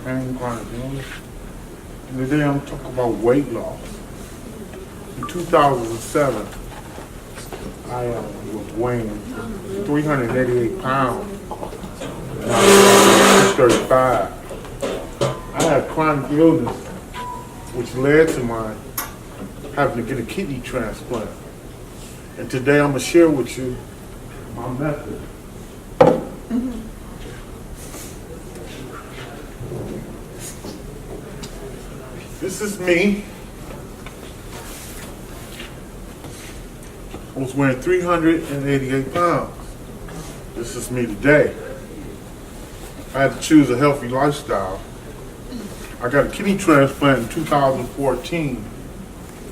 And today I'm talking about weight loss. In 2007, I was weighing 388 pounds. And I was 235. I had chronic illness, which led to my having to get a kidney transplant. And today I'm going to share with you my method. This is me. I was weighing 388 pounds. This is me today. I had to choose a healthy lifestyle. I got a kidney transplant in 2014.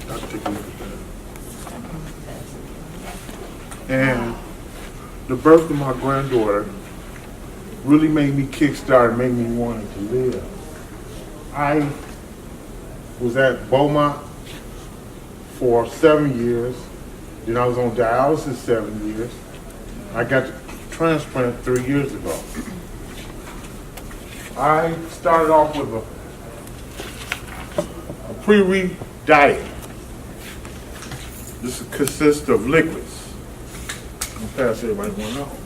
I'll take a look at that. And the birth of my granddaughter really made me kickstart, made me want to live. I was at Beaumont for 7 years. Then I was on dialysis 7 years. I got the transplant 3 years ago. I started off with a pre-week diet. This consists of liquids. I'm gonna pass everybody one out.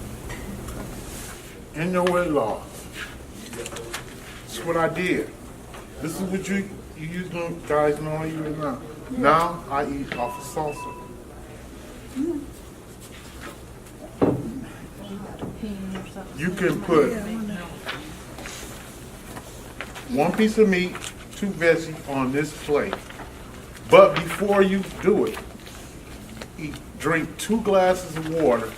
And your weight loss. This is what I did. This is what you guys know I eat right now. Now I eat off of salsa. You can put 1 piece of meat, 2 veggies on this plate. But before you do it, drink 2 glasses of water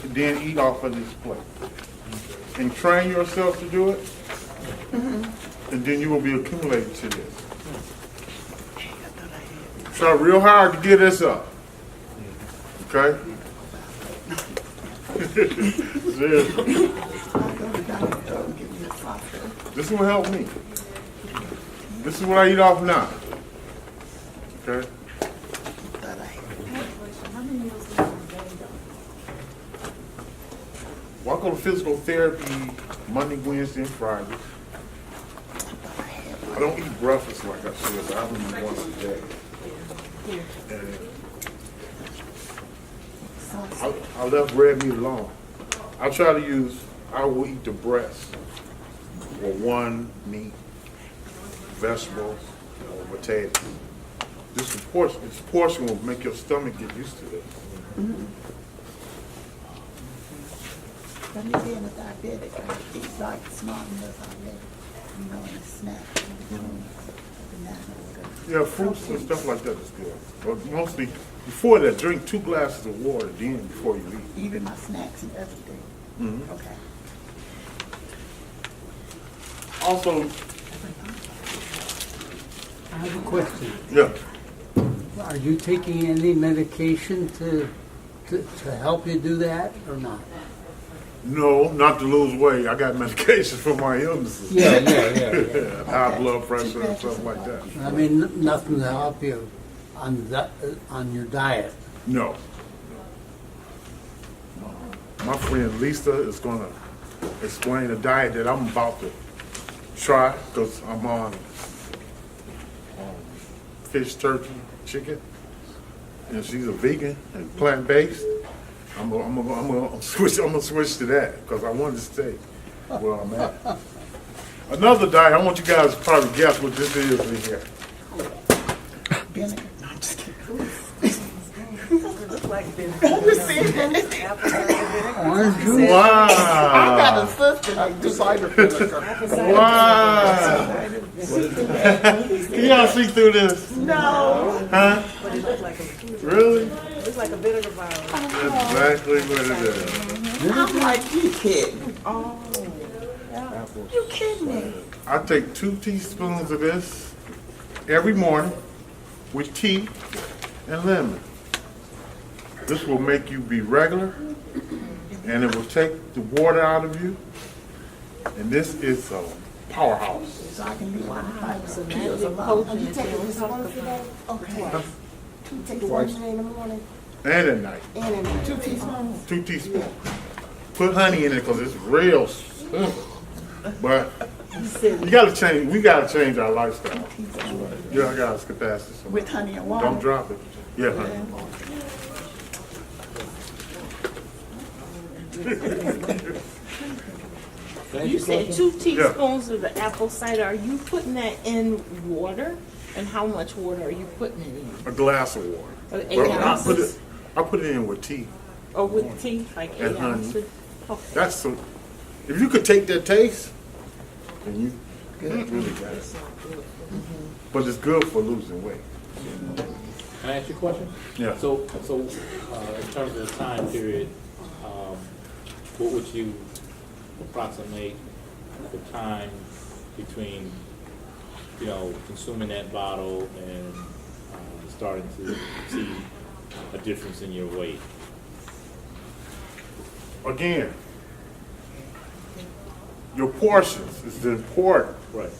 and then eat off of this plate. And train yourself to do it. And then you will be accumulated to this. Try real hard to get this up. Okay? This will help me. This is what I eat off now. Okay? Well, I go to physical therapy Monday, Wednesday, and Friday. I don't eat breakfast like I should, but I only eat once a day. And I left red meat alone. I will eat the breast or 1 meat, vegetables, or potatoes. This portion will make your stomach get used to this. But me being a diabetic, I eat like small meals already. You know, and a snack. Yeah, fruits and stuff like that is good. But mostly, before that, drink 2 glasses of water then before you eat. Even my snacks and everything. Okay. Also, I have a question. yeah, Are you taking any medication to help you do that or not? no, not to lose weight. I got medication for my illnesses. Yeah. High blood pressure and stuff like that. I mean, nothing to help you on your diet. No. My friend Lisa is going to explain a diet that I'm about to try because I'm on fish, turkey, chicken, and she's a vegan and plant-based. I'm gonna switch to that because I wanted to stay where I'm at. Another diet, I want you guys to probably guess what this is in here. Vinegar. No, I'm just kidding. It looks like vinegar. Orange juice? Wow! I got a sister that do cider vinegar. Wow! Can y'all see through this? No. Huh? But it looks like a Really? it looks like a vinegar vial. That's exactly what it is. I'm like, you kidding? Oh. You kidding me? I take 2 teaspoons of this every morning with tea and lemon. This will make you be regular, and it will take the water out of you. And this is a powerhouse. So I can be 1 pills alone. Are you taking this once a day? Okay. You take it once a day in the morning And at night, and in 2 teaspoons? 2 teaspoons. Put honey in it because it's real. But You gotta change, we gotta change our lifestyle. You gotta get past this. With honey and water. Don't drop it. Yeah, honey. You said 2 teaspoons of the apple cider. Are you putting that in water? And how much water are you putting it in? A glass of water. 8 Well, ounces? I put it in with tea. Or with tea, like 8 And honey. ounces? Okay. That's so, if you could take that taste, then you really got it. But it's good for losing weight. Can I ask you a question? Yeah. So, in terms of the time period, what would you approximate the time between, consuming that bottle and starting to see a difference in your weight? Again, your portions is important, Right.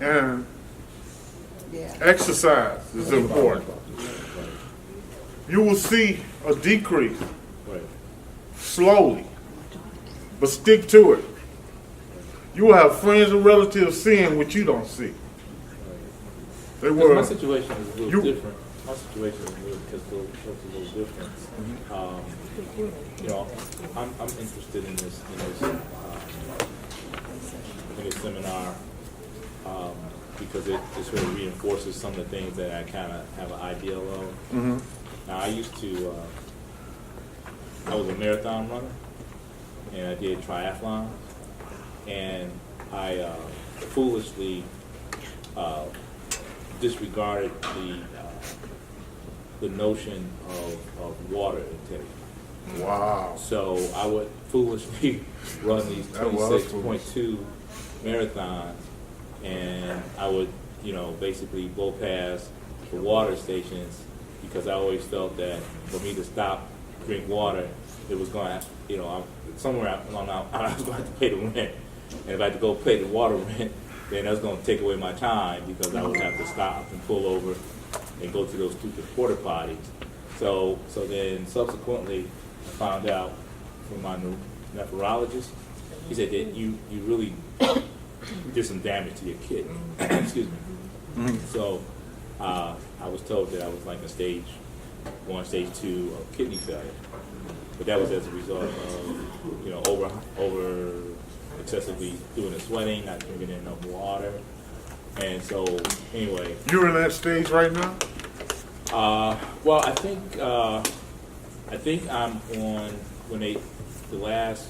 and exercise is important. You will see a decrease Right. slowly, but stick to it. You will have friends and relatives seeing what you don't see. They Because will. my situation is a little You- different. My situation is a little different. I'm interested in this seminar because it sort of reinforces some of the things that I kind of have an ideal of. Now, I was a marathon runner, and I did triathlon, and I foolishly disregarded the notion of water intake. Wow. So I would foolishly run these That was 26.2 marathons, and I would, basically blow past the water stations because I always felt that for me to stop, drink water, it was going to, somewhere along I was going to have to pay the rent. And if I had to go pay the water rent, then that was going to take away my time because I would have to stop and pull over and go to those stupid porta potties. So then subsequently, I found out from my nephrologist, he said that you really did some damage to your kidney. Excuse me. So I was told that I was like a stage 1, stage 2 of kidney failure. But that was as a result of, over excessively doing the sweating, not drinking enough water. And so, anyway. You're in that stage right now? Well, I think I'm on, my last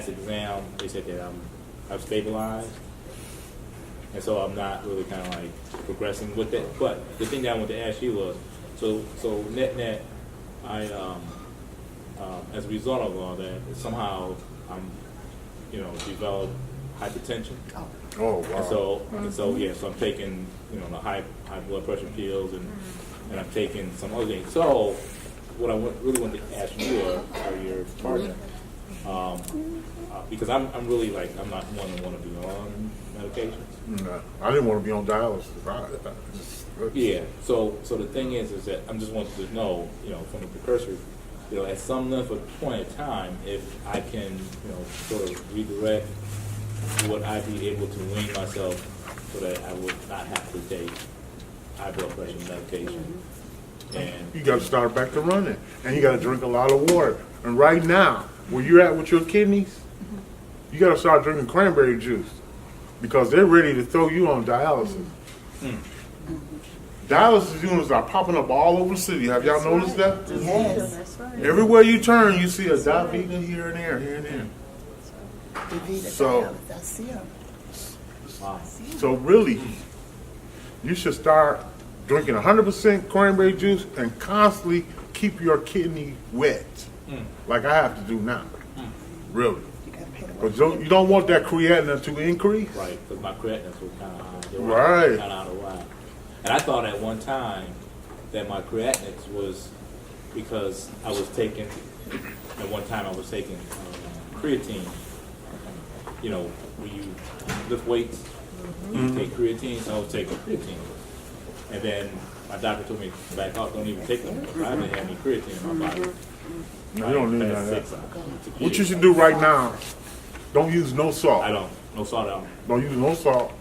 exam, they said that I've stabilized. And so I'm not really kind of like progressing with it. But the thing that I wanted to ask you was, so net, I, as a result of all that, somehow I'm, developed hypertension. Oh, wow. And so I'm taking, the high blood pressure pills and I'm taking some other things. So what I really want to ask you or your partner, because I'm really like, I'm not one to want to be on medications. No, I didn't want to be on dialysis. Yeah. So the thing is that I'm just wanting to know, from the precursor, at some point in time, if I can, sort of redirect, would I be able to wean myself so that I would not have to take high blood pressure medication? And You got to start back to running, and you got to drink a lot of water. And right now, where you're at with your kidneys, you got to start drinking cranberry juice because they're ready to throw you on dialysis. Dialysis units are popping up all over the city. Have y'all noticed that? Yes. That's right. Everywhere you turn, you see a diabetes here and there, here and there. So- I see them. wow. So really, you should start drinking 100% cranberry juice and constantly keep your kidney wet, like I have to do now. Really. You gotta pay the But you don't want that creatinine to increase. Right, because my creatinine was kind of high. They were Right. kind of out of whack. And I thought at one time that my creatinine was because I was taking, at one time I was taking creatine. When you lift weights, you take creatine, so I was taking creatine. And then my doctor told me to back off, don't even take them. I haven't had any creatine in my body. No, you don't need Past none of 6 that. six What you years. should do right now, don't use no salt. I don't. No salt on. Don't use no salt.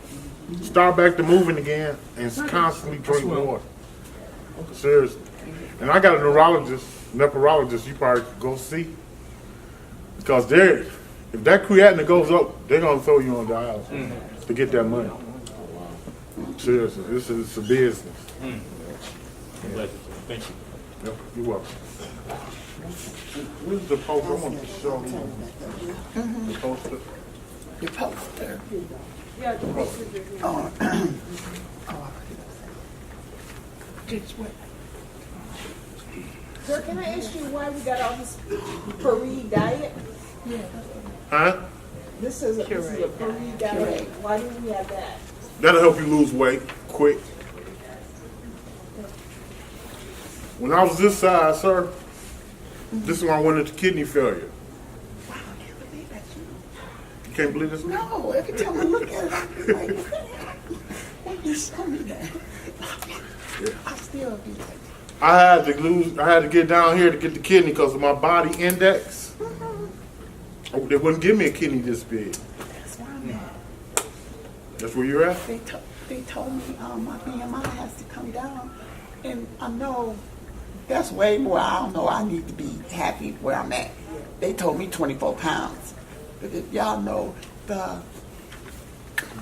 Start back to moving again and constantly drink water. Seriously. And I got a nephrologist you probably could go see. Because if that creatinine goes up, they're going to throw you on dialysis to get that money. Seriously, this is a business. Thank you. Yep, you're welcome. Where's the poster? I want to show you the poster. The poster. Yeah, the pictures is Oh, just what? Sir, can I ask you why we got all this Paris diet? Huh? This is a Paris diet. Why do we have that? That'll help you lose weight quick. When I was this size, sir, this is when I went into kidney failure. Wow, I can't believe that's you. You can't believe this? No, every time I look at it, I'm like, why you show me that? I still do that. I had to get down here to get the kidney because of my body index. Oh, they wouldn't give me a kidney this big. That's where I'm at. That's where you're at? They told me my BMI has to come down, and I know that's way more. I don't know. I need to be happy where I'm at. They told me 24 pounds. But if y'all know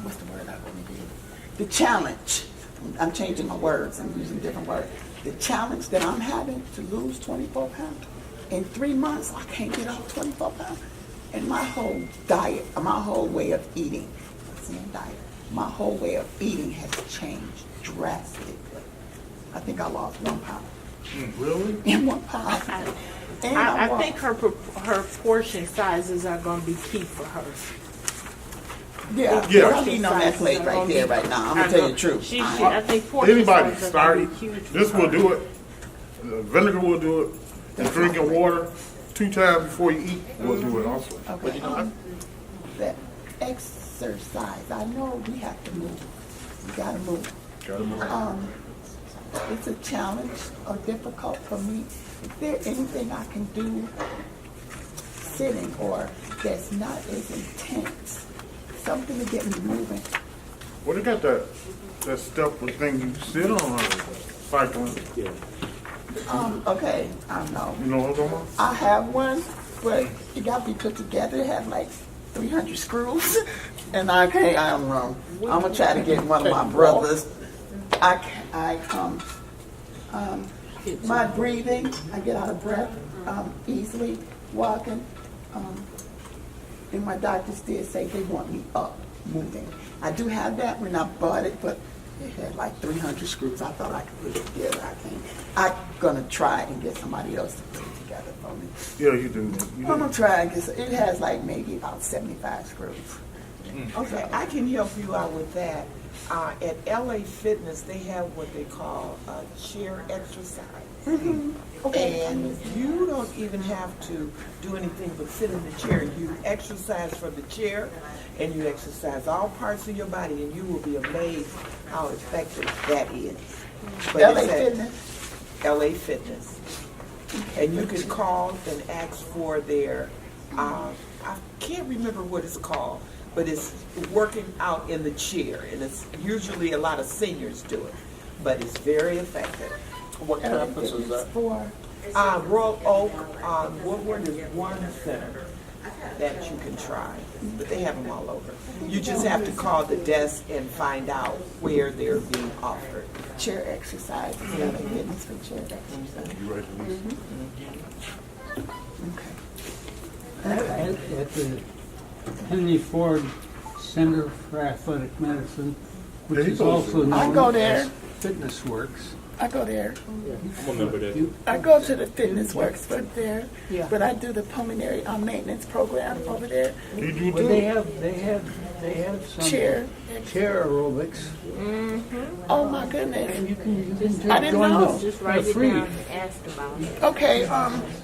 what's the word I want to use? The challenge. I'm changing my words. I'm using different words. The challenge that I'm having to lose 24 pounds in 3 months, I can't get off 24 pounds. And my whole diet, my whole way of eating, my whole way of eating has changed drastically. I think I lost 1 pound. Really? In 1 pound. And I think her portion sizes are going to be key for her. Yeah, Yeah. I'm eating on that plate right there right now. I'm going to tell you the truth. I think portion Anybody sizes are start, going to be huge. this will do it. Vinegar will do it. And drinking water 2 times before you eat will do it also. Okay, that exercise, I know we have to move. We got to move. Gotta move. It's a challenge or difficult for me. Is there anything I can do sitting or that's not as intense? Something to get me moving. Well, they got that step thing you sit on cycling. Yeah. Okay, I know. You know what I'm talking about? I have one, but it got to be put together. It has like 300 screws, and I can't. I'm gonna try to get one of my brothers. My breathing, I get out of breath easily, walking. And my doctors did say they want me up, moving. I do have that when I bought it, but it had like 300 screws. I thought I could put it together. I can't. I'm gonna try and get somebody else to put it together for me. Yeah, you do. I'm gonna try and get. It has like maybe about 75 screws. Okay, I can help you out with that. At LA Fitness, they have what they call a chair exercise. Okay. And you don't even have to do anything but sit in the chair. You exercise from the chair, and you exercise all parts of your body, and you will be amazed how effective that is. But LA it's at Fitness. LA Fitness. And you can call and ask for their, I can't remember what it's called, but it's working out in the chair, and it's usually a lot of seniors do it, but it's very effective. What campus is that? For Royal Oak, Woodward is one center that you can try, but they have them all over. You just have to call the desk and find out where they're being offered. chair exercise. LA Fitness for chair exercise. You ready for this? At the Henry Ford Center for Athletic Medicine, which is also I go known there. as Fitness Works. I go there. I'm a member there. I go to the Fitness Works for there, Yeah. but I do the pulmonary maintenance program over there. You do Well, too? they have some Chair. chair aerobics, Oh my goodness. and you can I didn't join know. Just for write it free. down and ask about it. Okay,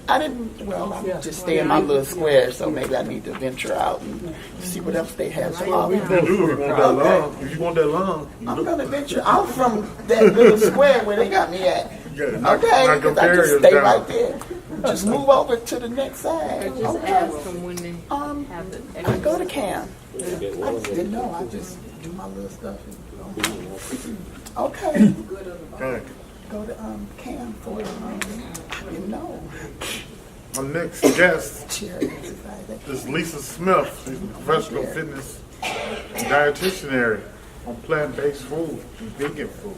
I didn't, well, I just stay in my little square, so maybe I need to venture out and see what else they have to offer. You do if you want that long. If you want that long, I'm gonna venture out from that little square where they got me at. yeah, Okay, knock them 'cause I just barriers stay down. right there. Just move over to the next side. Just Okay. ask them when they have it. I go to CAM. I just didn't know. I just do my little stuff. Okay. Okay. Go to Cam for I didn't know. Our next guest Charity Society. is Lisa Smith. She's a professional fitness and dietitian on plant-based food and vegan food.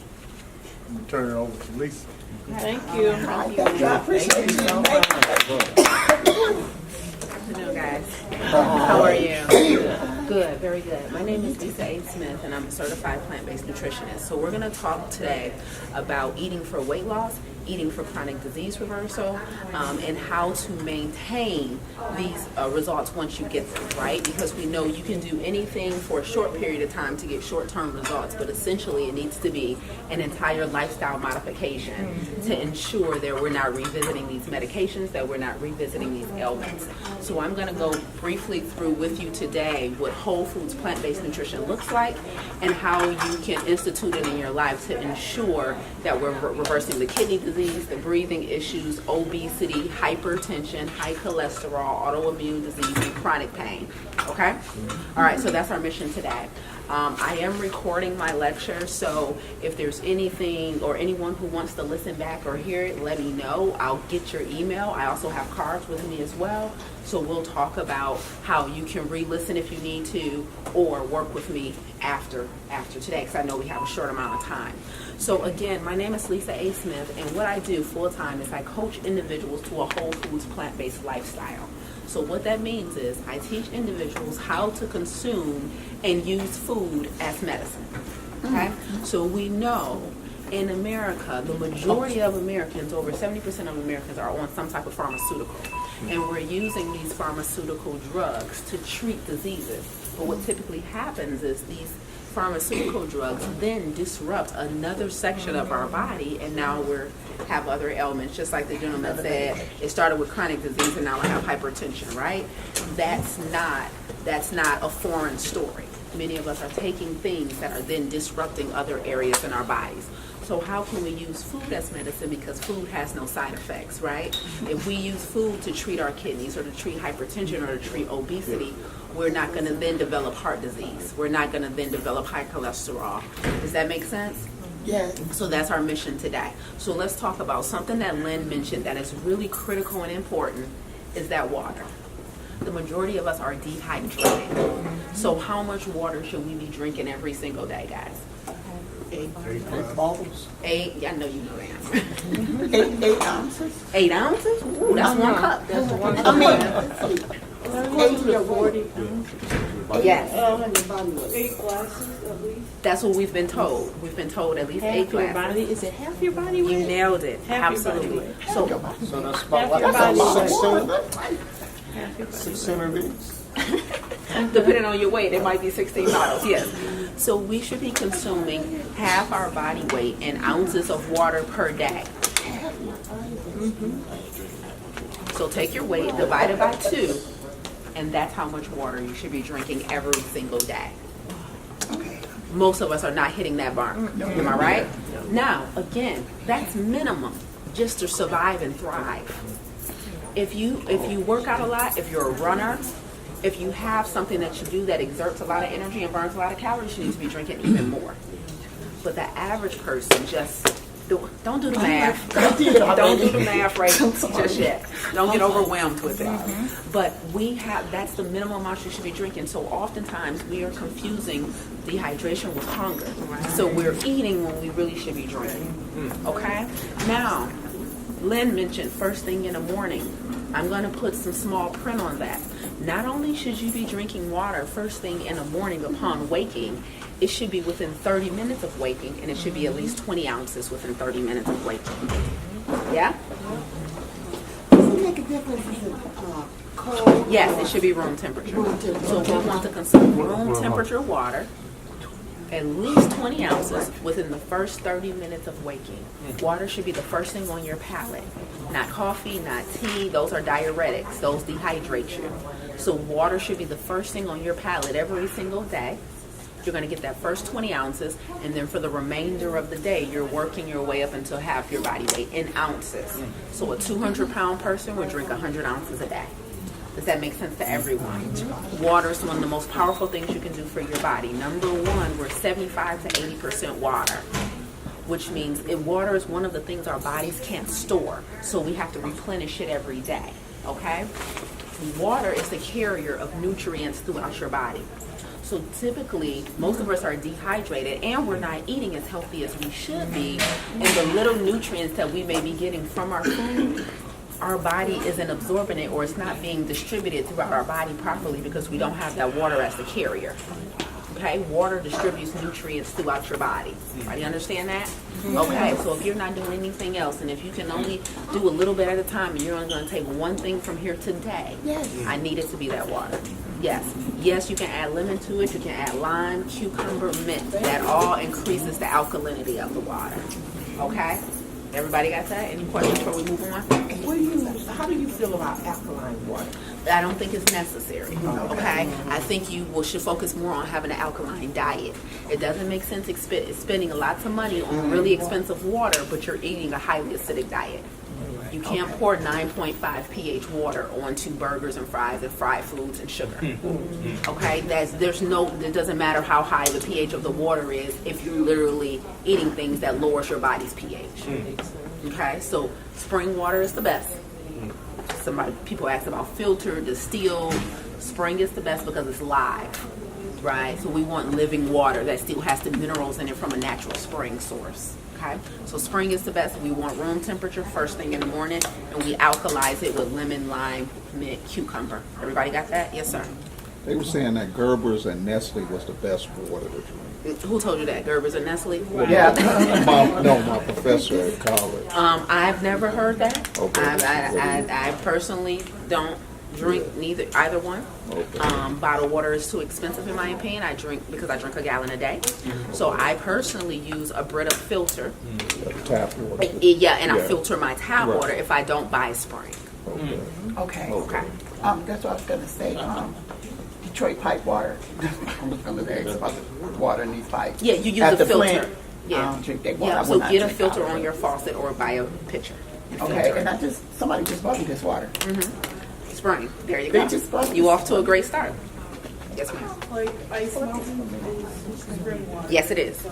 I'm gonna turn it over to Lisa. Thank you. Thank you. I appreciate you. Hello, guys. How are you? Good, very good. My name is Lisa A. Smith, and I'm a certified plant-based nutritionist. So we're going to talk today about eating for weight loss, eating for chronic disease reversal, and how to maintain these results once you get them, right? Because we know you can do anything for a short period of time to get short-term results, but essentially it needs to be an entire lifestyle modification to ensure that we're not revisiting these medications, that we're not revisiting these ailments. So I'm going to go briefly through with you today what whole foods plant-based nutrition looks like and how you can institute it in your life to ensure that we're reversing the kidney disease, the breathing issues, obesity, hypertension, high cholesterol, autoimmune disease, and chronic pain. Okay? All right, so that's our mission today. I am recording my lecture, so if there's anything or anyone who wants to listen back or hear it, let me know. I'll get your email. I also have cards with me as well, so we'll talk about how you can re-listen if you need to or work with me after today, because I know we have a short amount of time. So again, my name is Lisa A. Smith, and what I do full-time is I coach individuals to a whole foods plant-based lifestyle. So what that means is I teach individuals how to consume and use food as medicine. Okay? So we know in America, the majority of Americans, over 70% of Americans, are on some type of pharmaceutical. And we're using these pharmaceutical drugs to treat diseases. But what typically happens is these pharmaceutical drugs then disrupt another section of our body, and now we have other ailments, just like the gentleman said. It started with chronic disease, and now I have hypertension, right? That's not a foreign story. Many of us are taking things that are then disrupting other areas in our bodies. So how can we use food as medicine? Because food has no side effects, right? If we use food to treat our kidneys or to treat hypertension or to treat obesity, we're not going to then develop heart disease. We're not going to then develop high cholesterol. Does that make sense? Yes. So that's our mission today. So let's talk about something that Lynn mentioned that is really critical and important, is that water. The majority of us are dehydrated. So how much water should we be drinking every single day, guys? 8 bottles. 8, I know you know the answer. 8 ounces. 8 ounces? Ooh, that's 1 cup. That's one. I mean, 8 to 40. Yes. 8 glasses at least. That's what we've been told. We've been told at least 8 Half your glasses. body. Is it half your body You weight? nailed it. Half your body Absolutely. weight. So So that's Half about your like body That's weight. Half your body 600 beats. depending on your weight, it might be 16 bottles, yes. So we should be consuming half our body weight in ounces of water per day. So take your weight, divide it by 2, and that's how much water you should be drinking every single day. Most of us are not hitting that bar. Am I right? Now, again, that's minimum just to survive and thrive. If you work out a lot, if you're a runner, if you have something that you do that exerts a lot of energy and burns a lot of calories, you need to be drinking even more. But the average person just don't do the math. Don't do the math right just yet. Don't get overwhelmed with it. But that's the minimum amount you should be drinking. So oftentimes we are confusing dehydration with hunger. So we're eating when we really should be drinking. Okay? Now, Lynn mentioned first thing in the morning. I'm going to put some small print on that. Not only should you be drinking water first thing in the morning upon waking, it should be within 30 minutes of waking, and it should be at least 20 ounces within 30 minutes of waking. Yeah? Does it make a difference if it's cold? Yes, it should be room temperature. Room temperature. So we want to consume room temperature water, at least 20 ounces within the first 30 minutes of waking. Water should be the first thing on your palate. Not coffee, not tea. Those are diuretics. Those dehydrate you. So water should be the first thing on your palate every single day. You're going to get that first 20 ounces, and then for the remainder of the day, you're working your way up until half your body weight in ounces. So a 200-pound person would drink 100 ounces a day. Does that make sense to everyone? Water is one of the most powerful things you can do for your body. Number one, we're 75 to 80% water, which means water is one of the things our bodies can't store. So we have to replenish it every day, okay? Water is the carrier of nutrients throughout your body. So typically, most of us are dehydrated and we're not eating as healthy as we should be. And the little nutrients that we may be getting from our food, our body isn't absorbing it, or it's not being distributed throughout our body properly because we don't have that water as the carrier. Okay, water distributes nutrients throughout your body. Right, you understand that? Okay, so if you're not doing anything else, and if you can only do a little bit at a time, and you're only going to take one thing from here today, I need it to be that water. Yes, you can add lemon to it. You can add lime, cucumber, mint. That all increases the alkalinity of the water. Okay? Everybody got that? Any questions before we move on? How do you feel about alkaline water? I don't think it's necessary. Okay? I think you should focus more on having an alkaline diet. It doesn't make sense spending lots of money on really expensive water, but you're eating a highly acidic diet. You can't pour 9.5 pH water onto burgers and fries and fried foods and sugar. Okay, it doesn't matter how high the pH of the water is if you're literally eating things that lowers your body's pH. Okay, so spring water is the best. People ask about filtered, distilled. Spring is the best because it's live, right? So we want living water that still has the minerals in it from a natural spring source. Okay, so spring is the best. We want room temperature first thing in the morning, and we alkalize it with lemon, lime, mint, cucumber. Everybody got that? Yes, sir. They were saying that Gerber's and Nestle was the best water to drink. Who told you that? Gerber's or Nestle? My professor at college. I've never heard that. Okay. I personally don't drink either one. Okay. Bottled water is too expensive in my opinion. I drink a gallon a day. So I personally use a Brita filter. Tap water. I filter my tap water if I don't buy spring. Okay. Okay. That's what I was gonna say. Detroit pipe water. I'm just gonna ask about the water in these pipes. Yeah, you use At a the filter. plant, I don't drink that water. I So will not get a drink filter out of on it. your faucet or buy a pitcher. And Okay, filter and it. somebody just bought me this water. Spring. There you They go. just bought You this. off to a great start. Yes, ma'am. Are you smoking spring water? Yes, it is. So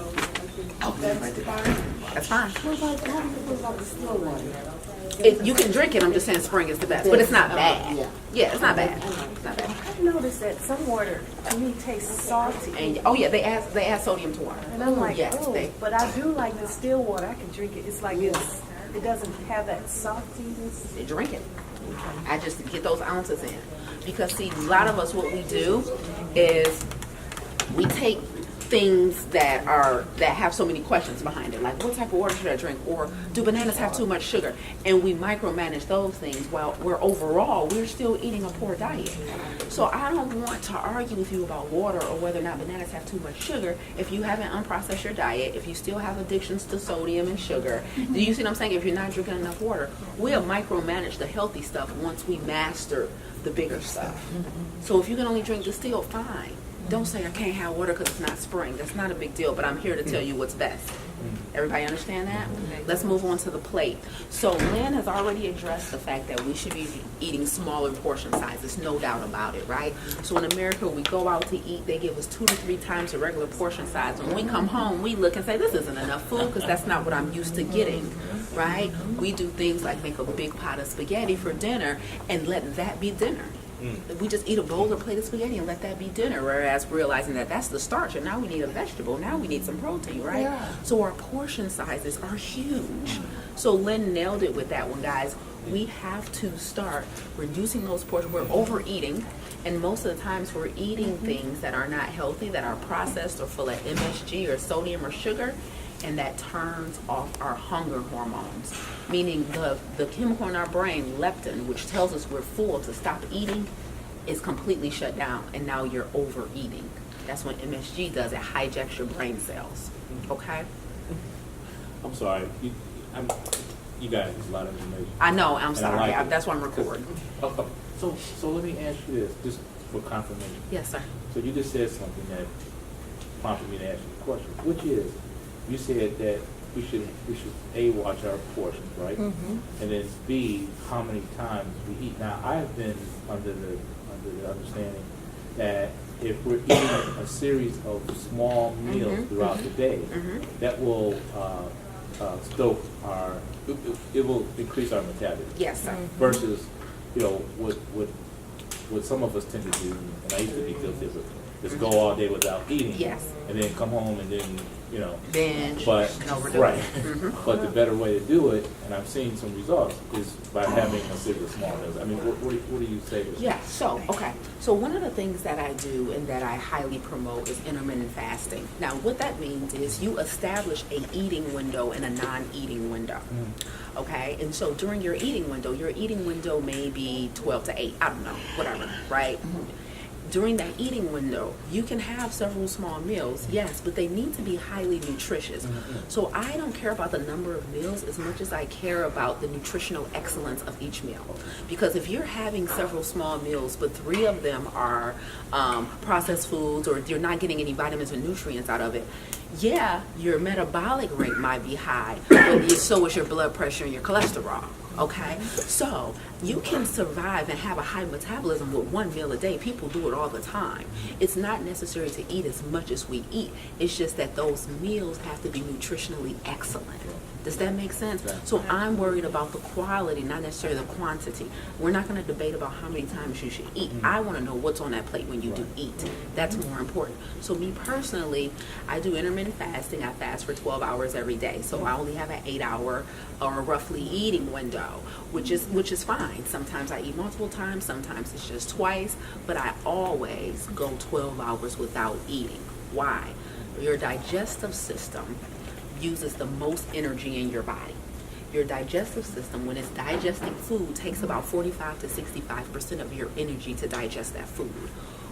that's fine. That's fine. What about the still water? You can drink it. I'm just saying spring is the best, but it's not bad. Yeah, it's not bad. It's not bad. I've noticed that some water to me tastes salty. And they add sodium to water. And I'm like, Yes, but I do like the still water. I can drink it. It's like it doesn't have that saltiness. They drink it. I just get those ounces in. Because see, a lot of us, what we do is we take things that have so many questions behind it, like what type of water should I drink, or do bananas have too much sugar, and we micromanage those things while we're still eating a poor diet. So I don't want to argue with you about water or whether or not bananas have too much sugar if you haven't unprocessed your diet, if you still have addictions to sodium and sugar. Do you see what I'm saying? If you're not drinking enough water, we'll micromanage the healthy stuff once we master the bigger stuff. So if you can only drink distilled, fine. Don't say I can't have water because it's not spring. That's not a big deal, but I'm here to tell you what's best. Everybody understand that? Let's move on to the plate. So Lynn has already addressed the fact that we should be eating smaller portion sizes, no doubt about it, right? So in America, we go out to eat, they give us 2 to 3 times the regular portion size. When we come home, we look and say, this isn't enough food because that's not what I'm used to getting, right? We do things like make a big pot of spaghetti for dinner and let that be dinner. We just eat a bowl or plate of spaghetti and let that be dinner, whereas realizing that that's the starch and now we need a vegetable, now we need some protein, right? Yeah. So our portion sizes are huge. So Lynn nailed it with that one, guys. We have to start reducing those portions. We're overeating, and most of the times we're eating things that are not healthy, that are processed or full of MSG or sodium or sugar, and that turns off our hunger hormones, meaning the chemical in our brain, leptin, which tells us we're full to stop eating, is completely shut down, and now you're overeating. That's what MSG does. It hijacks your brain cells. Okay? I'm sorry. You guys, there's a lot of information. I know. I'm And I sorry. like it. That's why I'm recording. So let me ask you this, just for confirmation. Yes, sir. So you just said something that prompted me to ask you a question, which is, you said that we should A, watch our portions, right? And then B, how many times we eat. Now, I've been under the understanding that if we're eating a series of small meals throughout the day, that will stoke it will increase our metabolism. Yes, sir. Versus, what some of us tend to do, and I used to be guilty of it, is go all day without eating. Yes. And then come home and then, Binge but, and overdo right. it. But the better way to do it, and I've seen some results, is by having a series of small meals. I mean, what do you say to that? Yeah, so one of the things that I do and that I highly promote is intermittent fasting. Now, what that means is you establish a eating window and a non-eating window. Okay, and so during your eating window may be 12 to 8, I don't know, whatever, right? During that eating window, you can have several small meals, yes, but they need to be highly nutritious. So I don't care about the number of meals as much as I care about the nutritional excellence of each meal. Because if you're having several small meals, but 3 of them are processed foods, or you're not getting any vitamins or nutrients out of it, yeah, your metabolic rate might be high, but so is your blood pressure and your cholesterol. Okay, so you can survive and have a high metabolism with 1 meal a day. People do it all the time. It's not necessary to eat as much as we eat. It's just that those meals have to be nutritionally excellent. Does that make sense? So I'm worried about the quality, not necessarily the quantity. We're not going to debate about how many times you should eat. I want to know what's on that plate when you do eat. That's more important. So me personally, I do intermittent fasting. I fast for 12 hours every day. So I only have an 8-hour or roughly eating window, which is fine. Sometimes I eat multiple times, sometimes it's just twice, but I always go 12 hours without eating. Why? Your digestive system uses the most energy in your body. Your digestive system, when it's digesting food, takes about 45 to 65% of your energy to digest that food.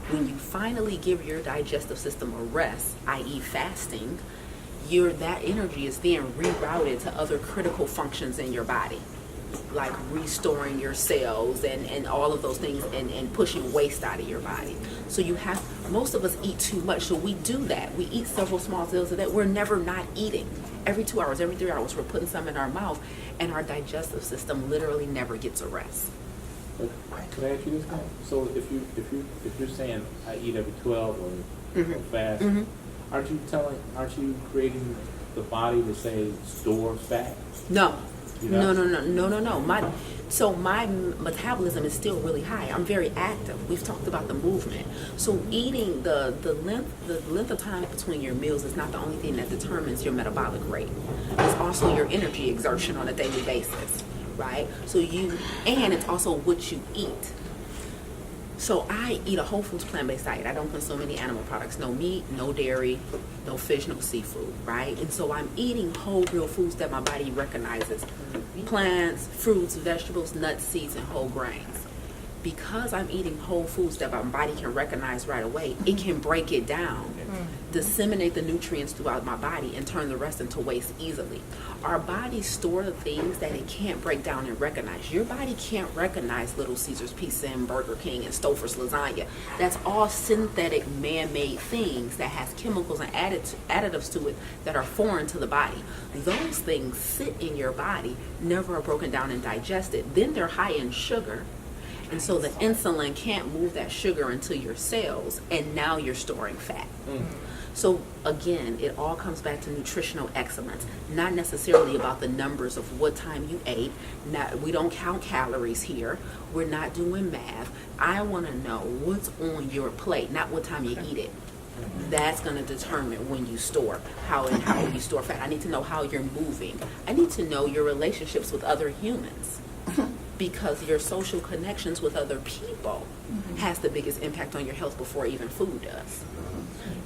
When you finally give your digestive system a rest, i.e. fasting, that energy is then rerouted to other critical functions in your body, like restoring your cells and all of those things, and pushing waste out of your body. So most of us eat too much, so we do that. We eat several small meals a day. We're never not eating. Every 2 hours, every 3 hours, we're putting some in our mouth, and our digestive system literally never gets a rest. Can I ask you this? So if you're saying I eat every 12 or fast, aren't you creating the body to say store fat? No. No. My metabolism is still really high. I'm very active. We've talked about the movement. So eating the length of time between your meals is not the only thing that determines your metabolic rate. It's also your energy exertion on a daily basis, right? And it's also what you eat. So I eat a whole foods plant-based diet. I don't consume any animal products, no meat, no dairy, no fish, no seafood, right? And so I'm eating whole real foods that my body recognizes. Plants, fruits, vegetables, nuts, seeds, and whole grains. Because I'm eating whole foods that my body can recognize right away, it can break it down, disseminate the nutrients throughout my body, and turn the rest into waste easily. Our bodies store the things that it can't break down and recognize. Your body can't recognize Little Caesars Pizza and Burger King and Stouffer's lasagna. That's all synthetic, man-made things that has chemicals and additives to it that are foreign to the body. Those things sit in your body, never are broken down and digested. Then they're high in sugar. And so the insulin can't move that sugar into your cells, and now you're storing fat. So again, it all comes back to nutritional excellence, not necessarily about the numbers of what time you ate. We don't count calories here. We're not doing math. I want to know what's on your plate, not what time you eat it. That's going to determine when you store, how you store fat. I need to know how you're moving. I need to know your relationships with other humans. Because your social connections with other people has the biggest impact on your health before even food does.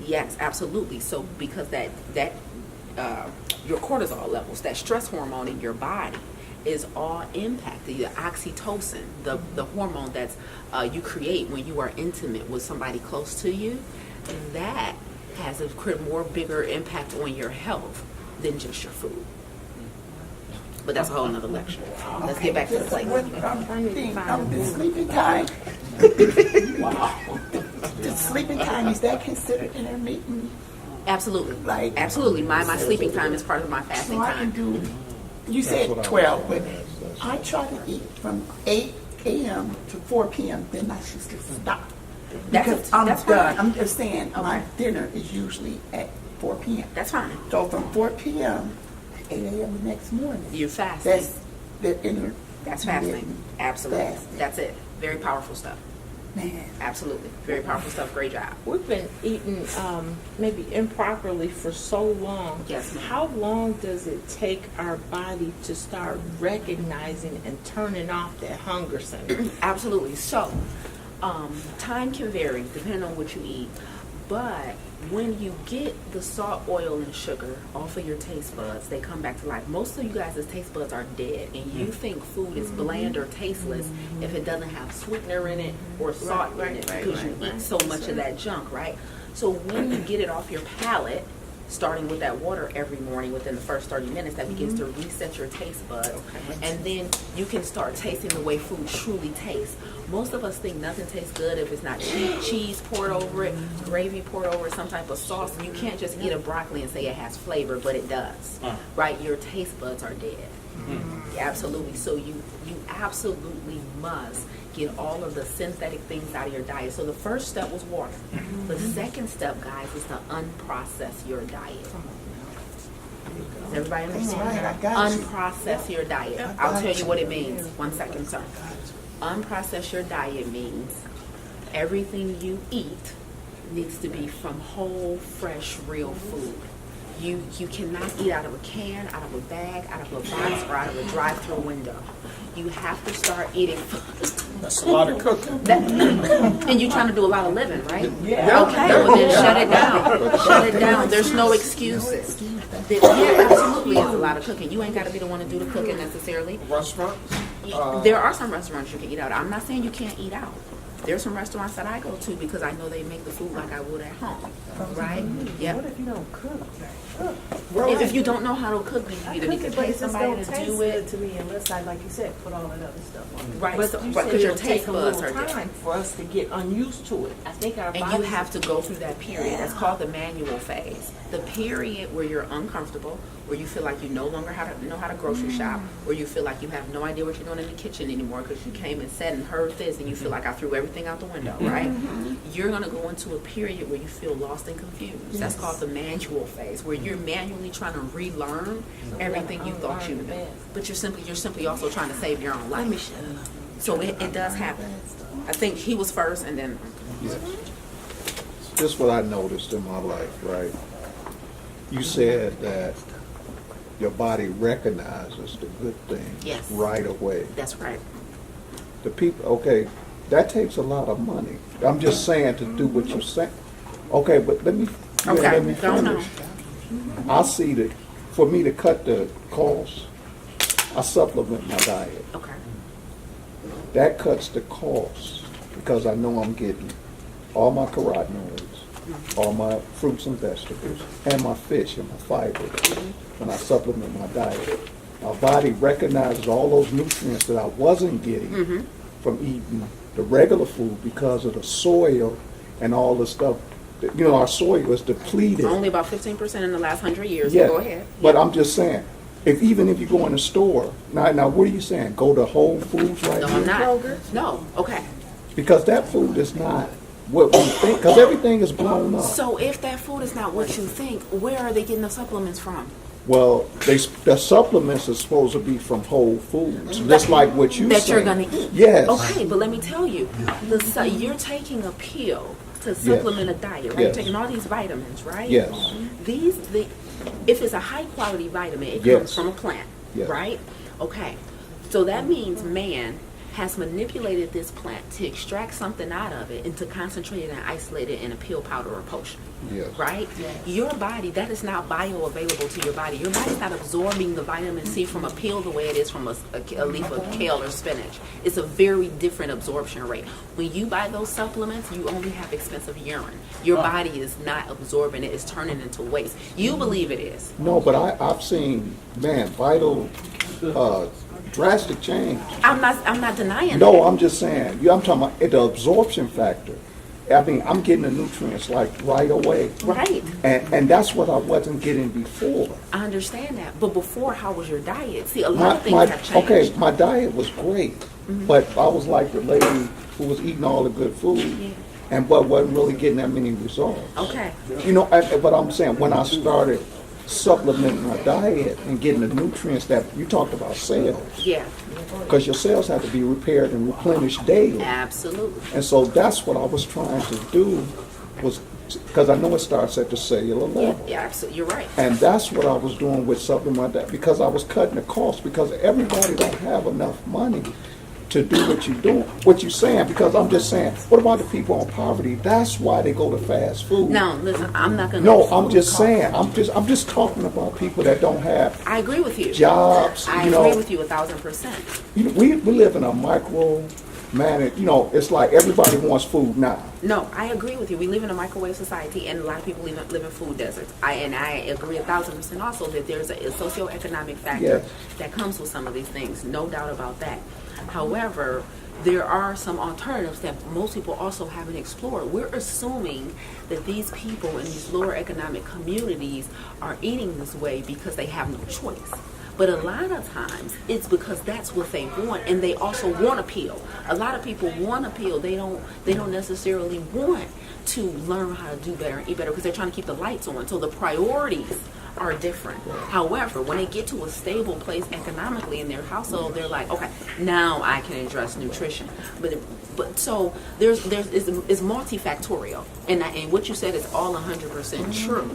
Yes, absolutely. So because that your cortisol levels, that stress hormone in your body, is all impacted. The oxytocin, the hormone that's you create when you are intimate with somebody close to you, that has a bigger impact on your health than just your food. But that's a whole nother lecture. Let's get back to the plate. The sleeping time. The sleeping time, is that considered intermittent? Absolutely. Like- Absolutely. My sleeping time is part of my fasting So I can time. do, you said 12, but I try to eat from 8 a.m. to 4 p.m., then I should stop. Because I'm that's done. fine. I'm just saying, my dinner is usually at 4 p.m. That's fine. So from 4 p.m. to 8 a.m. the next morning. You're fasting. That's the inner. That's fasting. Absolutely. Fasting. That's it. Very powerful stuff. Man. Absolutely. Very powerful stuff. Great job. We've been eating maybe improperly for so long. Yes, ma'am. How long does it take our body to start recognizing and turning off that hunger center? Absolutely. So, time can vary depending on what you eat. But when you get the salt, oil, and sugar off of your taste buds, they come back to life. Most of you guys' taste buds are dead, and you think food is bland or tasteless if it doesn't have sweetener in it or salt in it because you eat so much of that junk, right? So when you get it off your palate, starting with that water every morning within the first 30 minutes, that begins to reset your taste buds. And then you can start tasting the way food truly tastes. Most of us think nothing tastes good if it's not cheese poured over it, gravy poured over it, some type of sauce. You can't just eat a broccoli and say it has flavor, but it does, right? Your taste buds are dead. Absolutely. So you absolutely must get all of the synthetic things out of your diet. So the first step was water. The second step, guys, is to unprocess your diet. Does everybody understand? Right, I got you. Unprocess your diet. I'll tell you what it means. 1 second, sir. Unprocess your diet means everything you eat needs to be from whole, fresh, real food. You cannot eat out of a can, out of a bag, out of a box, or out of a drive-through window. You have to start eating. That's a lot of cooking. And you're trying to do a lot of living, right? Yeah. Okay, well then shut it down. Shut it down. There's no excuses. Yeah, absolutely is a lot of cooking. You ain't got to be the one to do the cooking necessarily. Restaurants? There are some restaurants you can eat out. I'm not saying you can't eat out. There's some restaurants that I go to because I know they make the food like I would at home, right? Yeah. What if you don't cook? If you don't know how to cook, then you either need to pay somebody to do it. To me, unless I, like you said, put all that other stuff on it. Right, But so, you right, said because your it'll taste take a buds little are time different. for us to get unused to it. I think our And you bodies have to go through that period. That's called the manual phase. The period where you're uncomfortable, where you feel like you no longer know how to grocery shop, where you feel like you have no idea what you're doing in the kitchen anymore because you came and sat and heard this and you feel like I threw everything out the window, right? You're going to go into a period where you feel lost and confused. That's called the manual phase, where you're manually trying to relearn everything you thought you knew. But you're simply also trying to save your own life. So it does happen. I think he was first and then Yes. This is what I noticed in my life, right? You said that your body recognizes the good things Yes. right away. that's right. The people, okay, that takes a lot of money. I'm just saying to do what you're saying. Okay, but let me Okay, finish. don't know. I see that for me to cut the cost, I supplement my diet. Okay. That cuts the cost because I know I'm getting all my carotenoids, all my fruits and vegetables, and my fish and my fiber when I supplement my diet. My body recognizes all those nutrients that I wasn't getting from eating the regular food because of the soil and all the stuff. You know, our soil is depleted. Only about 15% in the last 100 years. Yeah, Go ahead. but I'm just saying, even if you go in the store, now what are you saying? Go to Whole Foods right No, now? I'm not. No. Okay. Because that food is not what we think, because everything is blown up. So if that food is not what you think, where are they getting the supplements from? Well, the supplements are supposed to be from Whole Foods, just like what you That said. you're going to eat. Yes. Okay, but let me tell you, you're taking a pill to supplement a diet, right? You're Yes. taking all these vitamins, right? Yes. If it's a high quality vitamin, it Yes. comes from a plant, Yes. right? Okay, so that means man has manipulated this plant to extract something out of it and to concentrate it and isolate it in a pill, powder, or potion. Yes. Right? Your body, that is not bioavailable to your body. Your body's not absorbing the vitamin C from a pill the way it is from a leaf of kale or spinach. It's a very different absorption rate. When you buy those supplements, you only have expensive urine. Your body is not absorbing it. It's turning into waste. You believe it is. No, but I've seen, vital, drastic change. I'm not denying that. No, I'm just saying, I'm talking about the absorption factor. I mean, I'm getting the nutrients like right away. Right. And that's what I wasn't getting before. I understand that. But before, how was your diet? See, a lot My, of things my, have changed. okay, my diet was great, but I was like the lady who was eating all the good food, and but wasn't really getting that many results. Okay. You know, but I'm saying when I started supplementing my diet and getting the nutrients that you talked about cells, Yeah. because your cells have to be repaired and replenished daily. Absolutely. And so that's what I was trying to do, was because I know it starts at the cellular level. Yeah, absolutely. You're right. And that's what I was doing with supplement that, because I was cutting the cost, because everybody don't have enough money to do what you're doing, what you're saying. Because I'm just saying, what about the people on poverty? That's why they go to fast food. Now, listen, I'm not going to. No, I'm just saying. I'm just talking about people that don't have I agree with you. jobs. I you agree know, with you 1,000%. you know, we live in a micro manner. You know, it's like everybody wants food now. No, I agree with you. We live in a microwave society, and a lot of people live in food deserts. I agree 1,000% also that there's a socioeconomic factor Yes. that comes with some of these things. No doubt about that. However, there are some alternatives that most people also haven't explored. We're assuming that these people in these lower economic communities are eating this way because they have no choice. But a lot of times it's because that's what they want, and they also want a pill. A lot of people want a pill. They don't necessarily want to learn how to do better and eat better because they're trying to keep the lights on. So the priorities are different. However, when they get to a stable place economically in their household, they're like, okay, now I can address nutrition. But so it's multifactorial, and what you said is all 100% true.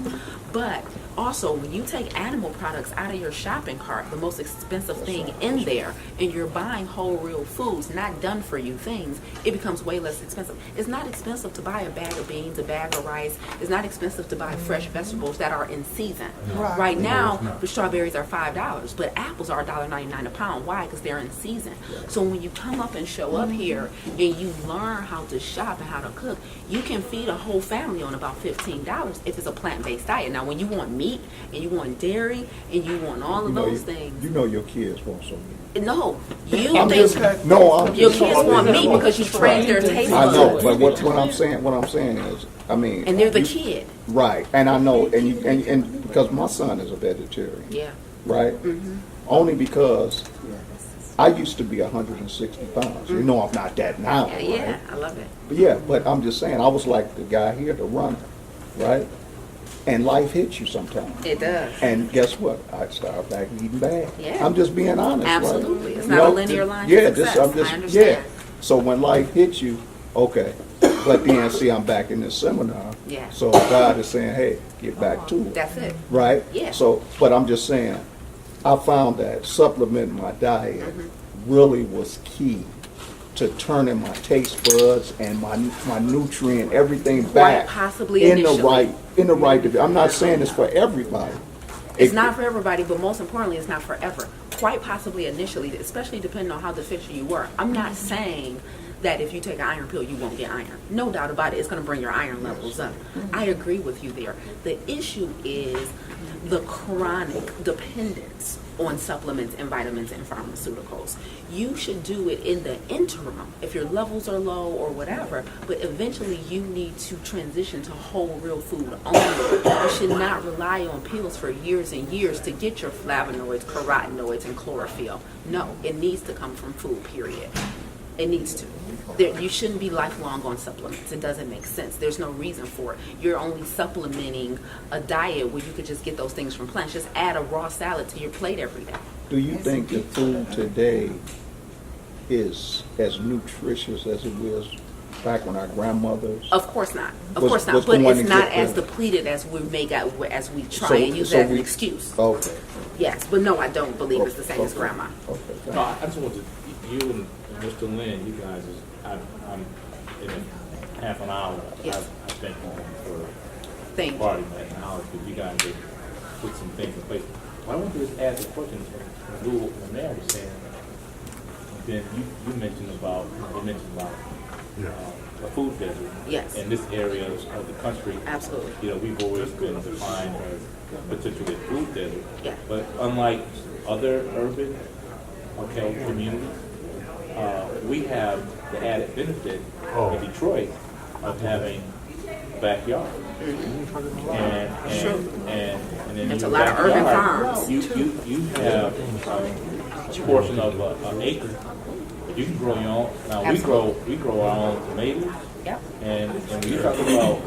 But also, when you take animal products out of your shopping cart, the most expensive thing in there, and you're buying whole real foods, not done for you things, it becomes way less expensive. It's not expensive to buy a bag of beans, a bag of rice. It's not expensive to buy fresh vegetables that are in season. Right now, the strawberries are $5, but apples are $1.99 a pound. Why? Because they're in season. So when you come up and show up here and you learn how to shop and how to cook, you can feed a whole family on about $15 if it's a plant-based diet. Now, when you want meat and you want dairy and you want all of those things, You know your kids want some meat. no, you I'm think just, no, I'm your just kids talking- want meat because you trained their taste I know, buds, but what I'm saying is, I mean, and they're the you- kid. right? And I know, and because my son is a vegetarian, Yeah. right? Only because I used to be 160 pounds. You know, I'm not that now, Yeah, right? yeah, I love it. But yeah, but I'm just saying, I was like the guy here, the runner, right? And life hits you sometimes. It does. And guess what? I started back eating bad. Yeah. I'm just being honest. Absolutely. Right? It's You not a know, linear line Yeah, to success. I understand. yeah. So when life hits you, okay. But then see, I'm back in this seminar. Yeah. So God is saying, hey, get back to it. That's it. Right? Yeah. So, but I'm just saying, I found that supplementing my diet really was key to turning my taste buds and my nutrient, everything back possibly in initially. the right. I'm not saying it's for everybody. It's not for everybody, but most importantly, it's not forever. Quite possibly initially, especially depending on how deficient you were. I'm not saying that if you take an iron pill, you won't get iron. No doubt about it. It's going to bring your iron levels up. I agree with you there. The issue is the chronic dependence on supplements and vitamins and pharmaceuticals. You should do it in the interim if your levels are low or whatever, but eventually you need to transition to whole real food only. You should not rely on pills for years and years to get your flavonoids, carotenoids, and chlorophyll. No, it needs to come from food, period. It needs to. You shouldn't be lifelong on supplements. It doesn't make sense. There's no reason for it. You're only supplementing a diet where you could just get those things from plants. Just add a raw salad to your plate every day. Do you think the food today is as nutritious as it was back when our grandmothers? Of course not. Of Was- course not. was But going it's to not get as the- depleted as we make out as we try So- and use so that as an we- excuse. Okay. Yes, but no, I don't believe it's the same as grandma. Okay. No, I just want to, you and Mr. Lynn, you guys, I'm in a half an hour. Yes. I spent home for Thank you. party at an hour because you guys have put some things in place. Well, I want to just ask a question when Mary was saying, then you mentioned about a food desert. Yes. In this area of the country. Absolutely. You know, we've always been defined as potentially a food desert. Yeah. But unlike other urban, communities, we have the added benefit in Detroit of having a backyard. And then It's in a your lot of urban backyard, farms. You have a portion of an acre. You can grow your own. Now we grow our own tomatoes. Yep. And when you talk about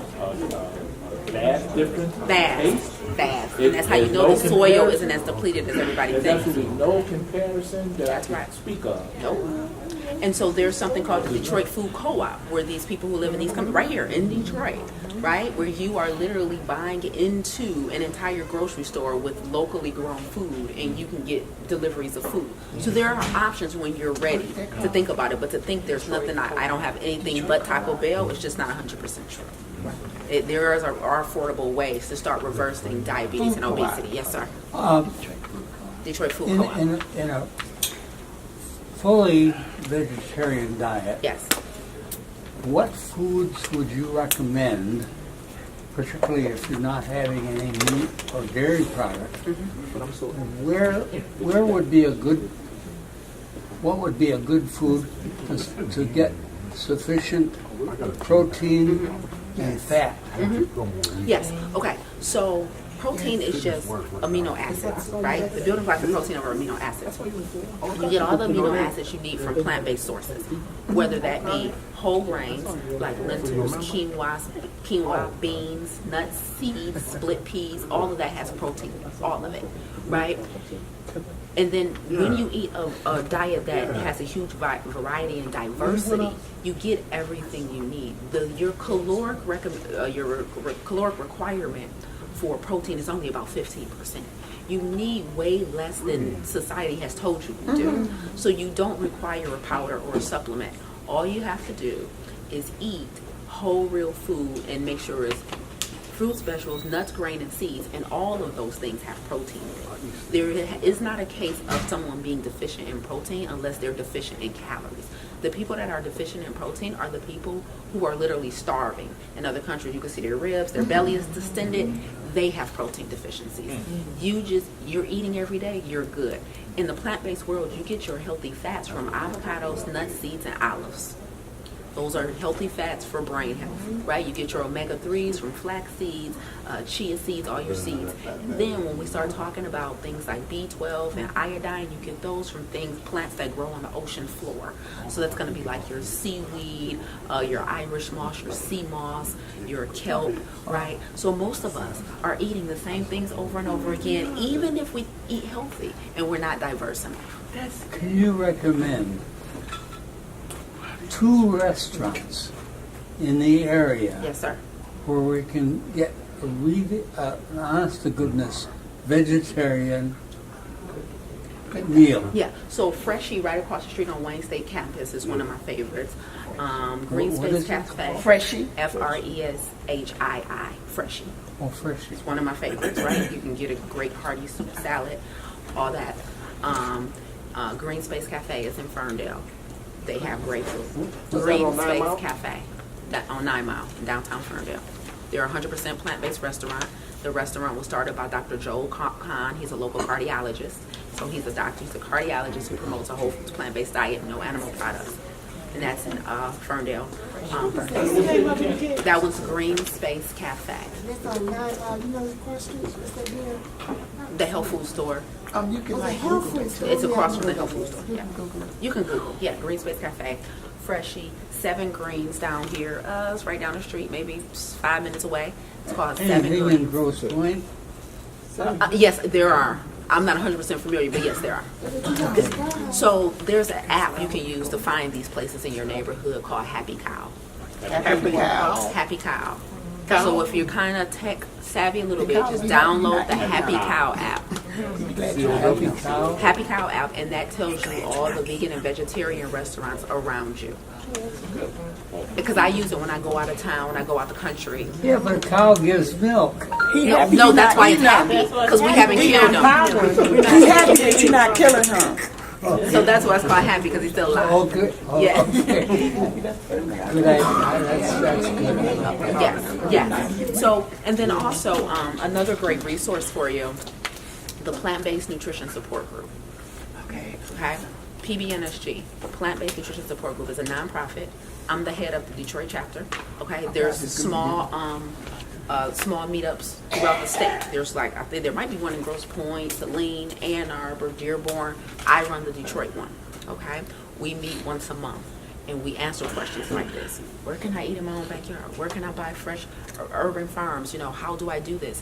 vast difference, taste, Vast. And that's how you know the soil isn't as depleted as everybody there's thinks. absolutely no comparison that I can right. speak of. Nope. And so there's something called the Detroit Food Co-op, where these people who live in these right here in Detroit, right, where you are literally buying into an entire grocery store with locally grown food, and you can get deliveries of food. So there are options when you're ready to think about it, but to think there's nothing, I don't have anything but Taco Bell, is just not 100% true. There are affordable ways to start reversing diabetes and obesity. Yes, sir. Detroit Food Co-op. In a fully vegetarian diet, Yes. what foods would you recommend, particularly if you're not having any meat or dairy products? Where would be a good, what would be a good food to get sufficient protein and fat? Yes. Okay. So protein is just amino acids, right? The building blocks of protein are amino acids. You get all the amino acids you need from plant-based sources, whether that be whole grains like lentils, quinoa, beans, nuts, seeds, split peas. All of that has protein. All of it, right? And then when you eat a diet that has a huge variety and diversity, you get everything you need. Your caloric requirement for protein is only about 15%. You need way less than society has told you to do. So you don't require a powder or a supplement. All you have to do is eat whole real food and make sure it's fruits, vegetables, nuts, grain, and seeds, and all of those things have protein in it. There is not a case of someone being deficient in protein unless they're deficient in calories. The people that are deficient in protein are the people who are literally starving. In other countries, you can see their ribs, their belly is distended. They have protein deficiencies. You're eating every day, you're good. In the plant-based world, you get your healthy fats from avocados, nuts, seeds, and olives. Those are healthy fats for brain health, right? You get your omega-3s from flax seeds, chia seeds, all your seeds. Then when we start talking about things like B12 and iodine, you get those from plants that grow on the ocean floor. So that's going to be like your seaweed, your Irish moss, your sea moss, your kelp, right? So most of us are eating the same things over and over again, even if we eat healthy and we're not diverse enough. Can you recommend 2 restaurants in the area? Yes, sir. Where we can get a really, honest to goodness, vegetarian meal? Yeah, so Freshie right across the street on Wayne State campus is one of my favorites. Green What Space is it Cafe. Freshie. Freshii. Freshie. Oh, Freshie. It's one of my favorites, right? You can get a great hearty soup salad, all that. Green Space Cafe is in Ferndale. They have great food. Green Space Cafe on 9 Mile in downtown Ferndale. They're a 100% plant-based restaurant. The restaurant was started by Dr. Joel Kahn. He's a local cardiologist. So he's a doctor. He's a cardiologist who promotes a whole foods plant-based diet, no animal products. And that's in Ferndale. That was Green Space Cafe. It's on 9 Mile. You know the question? What's that here? The health food store. You can like health Google food it. store. It's across from the health food store. Yeah. Google it. You can Google. Yeah, Green Space Cafe. Freshie. 7 Greens down here. It's right down the street, maybe 5 minutes away. It's called 7 Anything in Greens. Grosse Pointe? Yes, there are. I'm not 100% familiar, but yes, there are. So there's an app you can use to find these places in your neighborhood called Happy Cow. Happy Cow. Happy Cow. So if you're kind of tech savvy a little bit, just download the Happy Cow app. Happy Cow? Happy Cow app, and that tells you all the vegan and vegetarian restaurants around you. Because I use it when I go out of town, when I go out the country. Yeah, but a cow gives milk. No, that's why it's happy, because we haven't killed him. He happy that you're not killing him. So that's why it's called happy, because he's still alive. Oh, good. Oh, Yeah. okay. Good idea. That's good. Yes, yes. So, and then also another great resource for you, the Plant-Based Nutrition Support Group. Okay. PBNSG, Plant-Based Nutrition Support Group, is a nonprofit. I'm the head of the Detroit chapter. Okay, there's small meetups throughout the state. There's like, I think there might be one in Grosse Pointe, Saline, Ann Arbor, Dearborn. I run the Detroit one. Okay, we meet once a month and we answer questions like this: where can I eat in my own backyard? Where can I buy fresh urban farms? You know, how do I do this?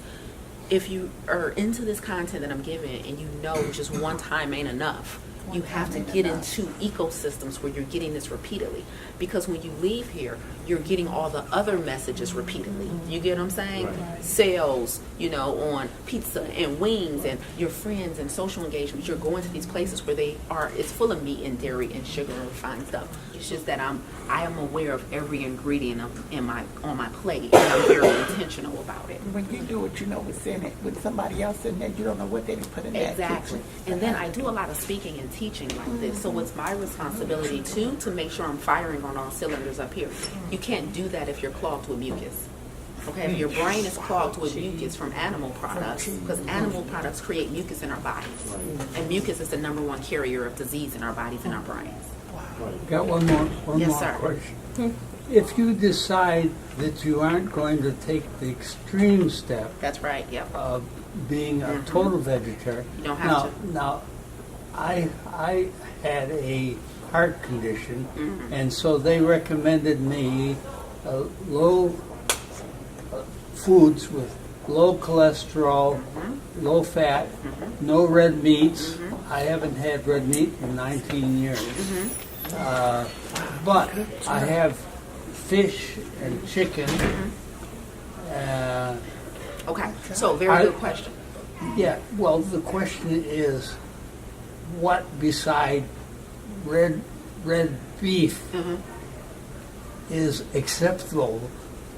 If you are into this content that I'm giving and you know just one time ain't enough, you have to get into ecosystems where you're getting this repeatedly. Because when you leave here, you're getting all the other messages repeatedly. You get what I'm saying? Right. Sales, you know, on pizza and wings and your friends and social engagements. You're going to these places where it's full of meat and dairy and sugar and refined stuff. It's just that I am aware of every ingredient on my plate, and I'm very intentional about it. When you do it, you know what's in it. When somebody else in there, you don't know what they put in that Exactly. kitchen. And then I do a lot of speaking and teaching like this. So it's my responsibility too to make sure I'm firing on all cylinders up here. You can't do that if you're clogged with mucus. Okay, if your brain is clogged with mucus from animal products, because animal products create mucus in our bodies. And mucus is the #1 carrier of disease in our bodies and our brains. Got one more Yes, sir. question. If you decide that you aren't going to take the extreme step That's right, yep. of being a total vegetarian. You don't have to. Now, I had a heart condition, and so they recommended me low foods with low cholesterol, low fat, no red meats. I haven't had red meat in 19 years. But I have fish and chicken. Okay, so very good question. Yeah, well, the question is, what beside red beef is acceptable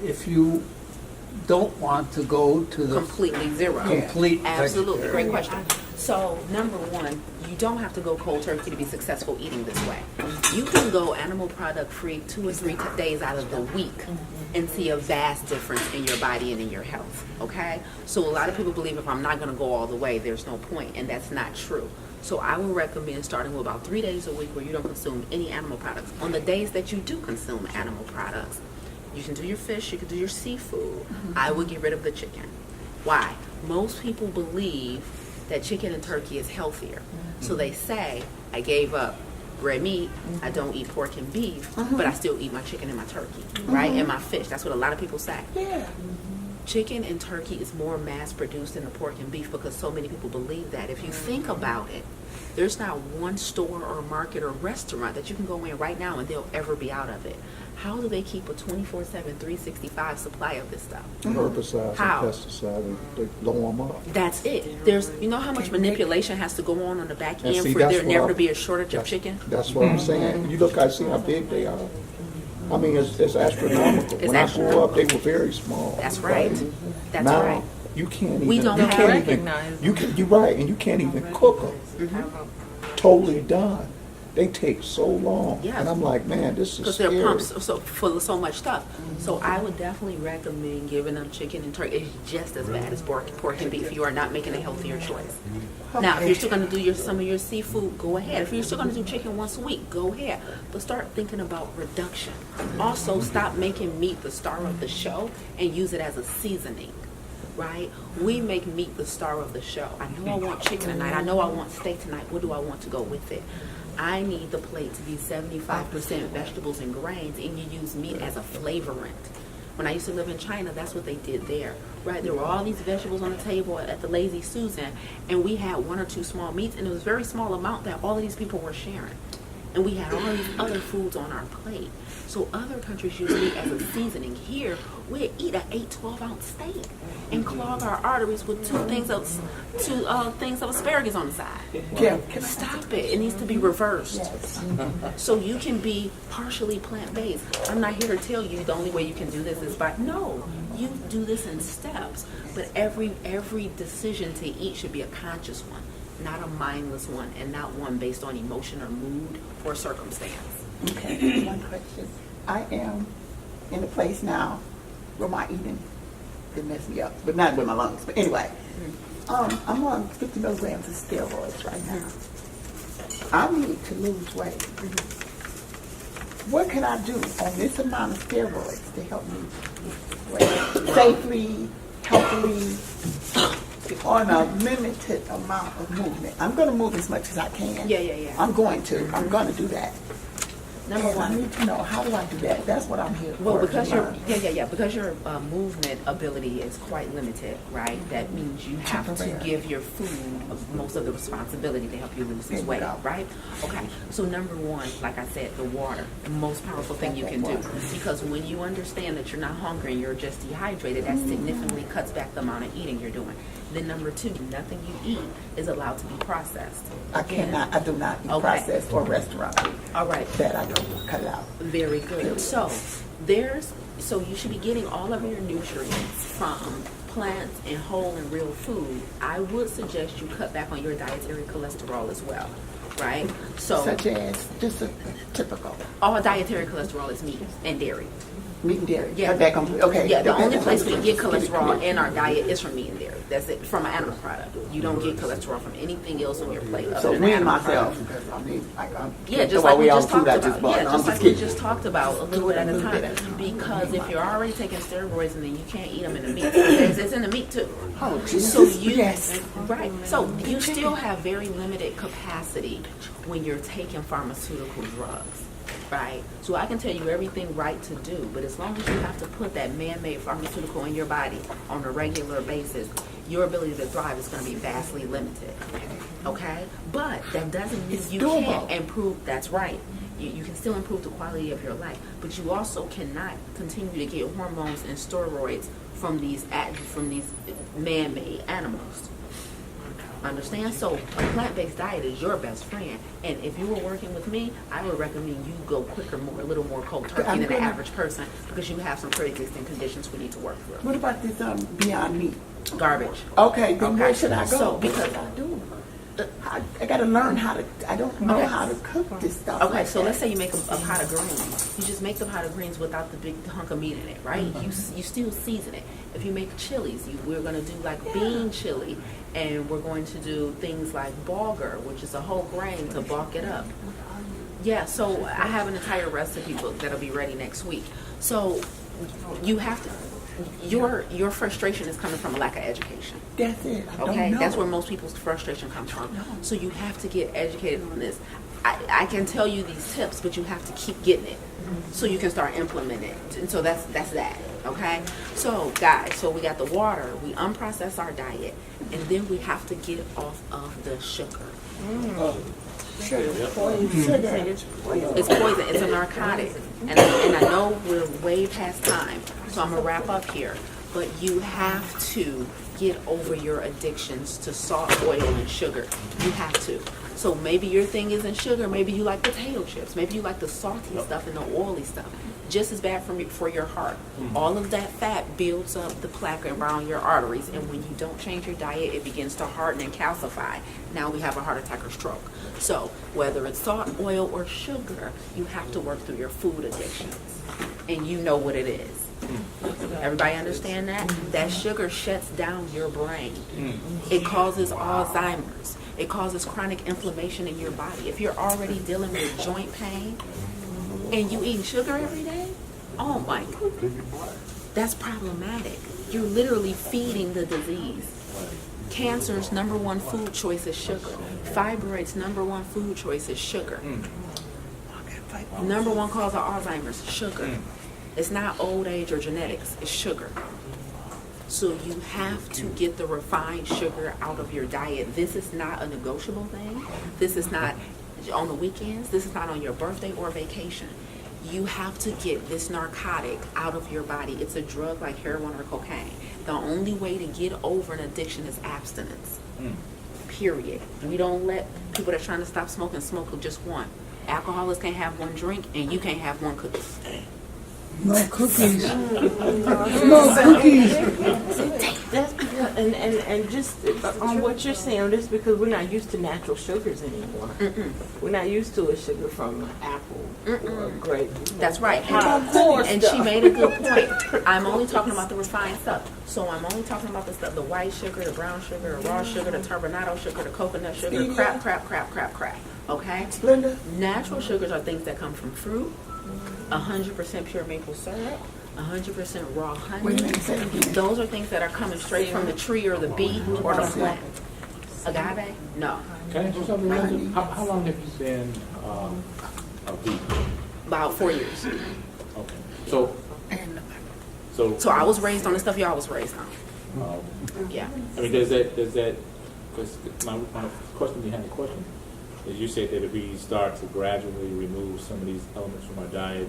if you don't want to go to the Completely zero. complete Absolutely. Great vegetarian? question. So, #1, you don't have to go cold turkey to be successful eating this way. You can go animal product free 2 or 3 days out of the week and see a vast difference in your body and in your health. Okay? So, a lot of people believe if I'm not going to go all the way, there's no point, and that's not true. So, I would recommend starting with about 3 days a week where you don't consume any animal products. On the days that you do consume animal products, you can do your fish, you can do your seafood. I would get rid of the chicken. Why? Most people believe that chicken and turkey is healthier. So they say, I gave up red meat, I don't eat pork and beef, but I still eat my chicken and my turkey, right? And my fish. That's what a lot of people say. Yeah. Chicken and turkey is more mass produced than the pork and beef because so many people believe that. If you think about it, there's not one store or market or restaurant that you can go in right now and they'll ever be out of it. How do they keep a 24/7, 365 supply of this stuff? Herbicides How? and pesticides, they blow them up. That's it. You know how much manipulation has to go on the back And end see, for that's there what never I'm- to be a shortage of chicken? That's what I'm saying. You look, I see how big they are. I mean, it's astronomical. It's When I grew up, they were very small. That's right. That's now, right. you can't even. We don't you have- can't even. recognize You're right, and you can't even cook them. Totally done. They take so long, Yeah. and I'm like, man, this is Because scary. they're pumped so full of so much stuff. So I would definitely recommend giving them chicken and turkey. It's just as bad as pork and beef. You are not making a healthier choice. Now, if you're still going to do some of your seafood, go ahead. If you're still going to do chicken once a week, go ahead. But start thinking about reduction. Also, stop making meat the star of the show and use it as a seasoning. Right? We make meat the star of the show. I know I want chicken tonight. I know I want steak tonight. What do I want to go with it? I need the plate to be 75% vegetables and grains, and you use meat as a flavorant. When I used to live in China, that's what they did there, right? There were all these vegetables on the table at the Lazy Susan, and we had 1 or 2 small meats, and it was a very small amount that all of these people were sharing. And we had all these other foods on our plate. So other countries use meat as a seasoning. Here, we eat an 8-12-ounce steak and clog our arteries with 2 things of asparagus on the side. Yeah. Stop it. It needs to be reversed. So you can be partially plant-based. I'm not here to tell you the only way you can do this is by, no, you do this in steps. But every decision to eat should be a conscious one, not a mindless one, and not one based on emotion or mood or circumstance. Okay, one question. I am in a place now where my eating could mess me up, but not with my lungs. But anyway, I'm on 50 milligrams of steroids right now. I need to lose weight. what can I do on this amount of steroids to help me safely, healthily, on a limited amount of movement? I'm going to move as much as I can. Yeah. I'm going to do that. Number And I one. need to know, how do I do that? That's what I'm here for. Well, because to your learn. because your movement ability is quite limited, right? That means you have to Temporary. give your food most of the responsibility to help you lose this weight, right? Okay. So number one, like I said, the water, the most powerful thing you can do, because when you understand that you're not hungry and you're just dehydrated, that significantly cuts back the amount of eating you're doing. Then number two, nothing you eat is allowed to be processed. I do not eat Okay. processed or restaurant food. All right. That I don't cut it out. Very good. So you should be getting all of your nutrients from plants and whole and real food. I would suggest you cut back on your dietary cholesterol as well, right? So Such as just a typical all dietary cholesterol is meat and dairy. meat and dairy. Yeah. Cut back on, okay. Yeah, the only place we get cholesterol in our diet is from meat and dairy. That's it, from an animal product. You don't get cholesterol from anything else on your plate other So than me and animal myself, product. because I mean, I'm Yeah, just like we just talked about. No, Yeah, I'm just like we kidding. just talked about a little bit at a time. Because if you're already taking steroids and then you can't eat them in the meat, it's in the meat too. Oh, Jesus. So you, Yes. right. So you still have very limited capacity when you're taking pharmaceutical drugs, right? So I can tell you everything right to do, but as long as you have to put that man-made pharmaceutical in your body on a regular basis, your ability to thrive is going to be vastly limited. Okay? But that doesn't mean It's you doable. can't improve. That's right. You can still improve the quality of your life, but you also cannot continue to get hormones and steroids from these man-made animals. Understand? So a plant-based diet is your best friend, and if you were working with me, I would recommend you go quicker, a little more cold turkey than the average person, because you have some pre-existing conditions we need to work through. What about this Beyond Meat? Garbage. Okay, then Okay. where should I go? So, What because- should I do? I got to learn how to. I don't know Okay. how to cook this stuff. Okay, like so that. let's say you make a pot of greens. You just make the pot of greens without the big hunk of meat in it, right? You still season it. If you make chilies, we're going to do like bean chili, and we're going to do things like bulgur, which is a whole grain to bulk it up. Yeah, so I have an entire recipe book that'll be ready next week. So you have to. Your frustration is coming from a lack of education. That's it. I Okay, don't know. that's where most people's frustration comes from. So you have to get educated on this. I can tell you these tips, but you have to keep getting it so you can start implementing it. And so that's that. Okay. So guys, so we got the water. We unprocess our diet, and then we have to get off of the sugar. Sugar. It's poison. It's a narcotic. And I know we're way past time, so I'm going to wrap up here. But you have to get over your addictions to salt, oil, and sugar. You have to. So maybe your thing isn't sugar. Maybe you like potato chips. Maybe you like the salty stuff and the oily stuff. Just as bad for your heart. All of that fat builds up the plaque around your arteries, and when you don't change your diet, it begins to harden and calcify. Now we have a heart attack or stroke. So whether it's salt, oil, or sugar, you have to work through your food addictions, and you know what it is. Everybody understand that? That sugar shuts down your brain. It causes Alzheimer's. It causes chronic inflammation in your body. If you're already dealing with joint pain and you eat sugar every day, oh my God, that's problematic. You're literally feeding the disease. Cancer's number one food choice is sugar. Fibroids' number one food choice is sugar. Number one cause of Alzheimer's, sugar. It's not old age or genetics, it's sugar. So you have to get the refined sugar out of your diet. This is not a negotiable thing. This is not on the weekends. This is not on your birthday or vacation. You have to get this narcotic out of your body. It's a drug like heroin or cocaine. The only way to get over an addiction is abstinence. Period. We don't let people that are trying to stop smoking smoke with just one. Alcoholics can't have one drink, and you can't have one cookie. No cookies. No cookies. That's because, and just on what you're saying, just because we're not used to natural sugars anymore. We're not used to a sugar from apple or grape. That's right. Corn And stuff. she made a good point. I'm only talking about the refined stuff. So I'm only talking about the stuff, the white sugar, the brown sugar, the raw sugar, the turbinado sugar, the coconut sugar, crap. Okay? Splenda. Natural sugars are things that come from fruit, 100% pure maple syrup, 100% raw Wait a honey. minute, say it again. Those are things that are coming straight from the tree or the bee or the plant. Agave? No. Can I ask you something, Linda? How long have you been a bee? About 4 years. Okay. So So I was raised on the stuff y'all was raised on. Yeah. I mean, does that, because my question behind the question is, you said that if we start to gradually remove some of these elements from our diet,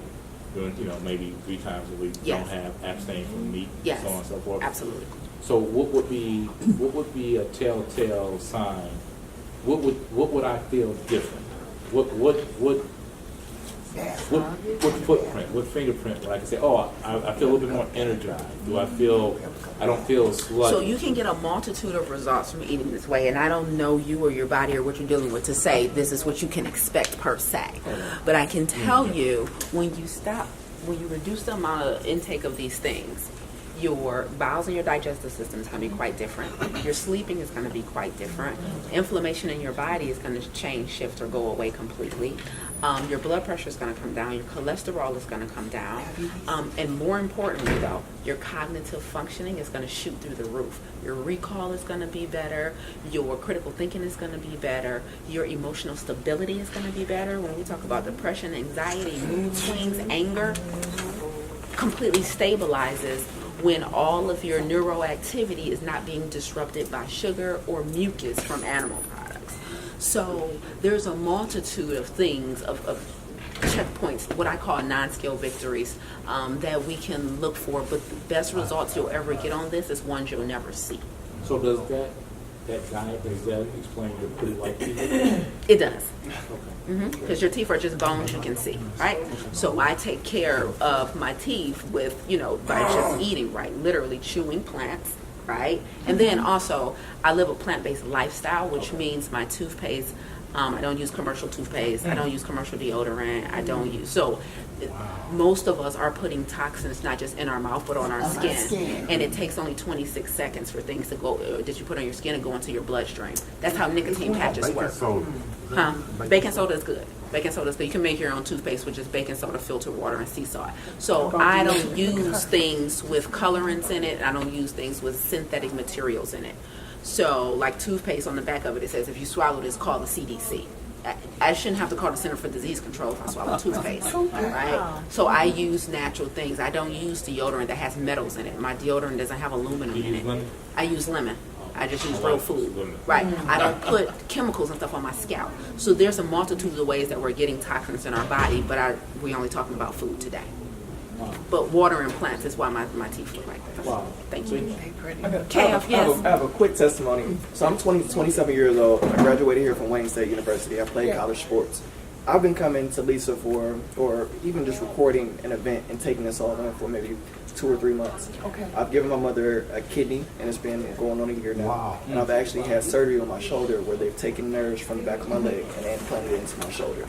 doing, maybe 3 times a week, Yes. don't have abstain from meat, Yes. so on and so forth. Absolutely. So what would be a telltale sign? What would I feel different? What footprint, what fingerprint where I can say, oh, I feel a little bit more energized? I don't feel sluggish? So you can get a multitude of results from eating this way, and I don't know you or your body or what you're dealing with to say this is what you can expect per se. But I can tell you, when you reduce the amount of intake of these things, your bowels and your digestive system is going to be quite different. Your sleeping is going to be quite different. Inflammation in your body is going to change, shift, or go away completely. Your blood pressure is going to come down. Your cholesterol is going to come down. And more importantly, though, your cognitive functioning is going to shoot through the roof. Your recall is going to be better. Your critical thinking is going to be better. Your emotional stability is going to be better. When we talk about depression, anxiety, mood swings, anger, completely stabilizes when all of your neuroactivity is not being disrupted by sugar or mucus from animal products. So there's a multitude of things, of checkpoints, what I call non-scale victories, that we can look for, but the best results you'll ever get on this is ones you'll never see. So does that diet, does that explain your pretty white teeth? It does. Okay. Because your teeth are just bones you can see, right? So I take care of my teeth with, by just eating right, literally chewing plants, right? And then also, I live a plant-based lifestyle, which means my toothpaste, I don't use commercial toothpaste, I don't use commercial deodorant, I don't use, so most of us are putting toxins not just in our mouth but on our skin. And it takes only 26 seconds for things to go, that you put on your skin and go into your bloodstream. That's how nicotine patches work. Huh? Baking soda is good. Baking soda is good. You can make your own toothpaste with just baking soda, filtered water, and sea salt. So I don't use things with colorants in it. I don't use things with synthetic materials in it. So like toothpaste, on the back of it says if you swallow this, call the CDC. I shouldn't have to call the Center for Disease Control if I swallow toothpaste, right? So I use natural things. I don't use deodorant that has metals in it. My deodorant doesn't have aluminum in it. I use lemon. I just use real food, right? I don't put chemicals and stuff on my scalp. So there's a multitude of ways that we're getting toxins in our body, but we're only talking about food today. But water and plants is why my teeth look like that. Wow. Thank you. I have a quick testimony. So I'm 27 years old. I graduated here from Wayne State University. I played college sports. I've been coming to Lisa or even just recording an event and taking this all in for maybe 2 or 3 months. Okay. I've given my mother a kidney, and it's been going on a year now. Wow. And I've actually had surgery on my shoulder where they've taken nerves from the back of my leg and they implanted it into my shoulder.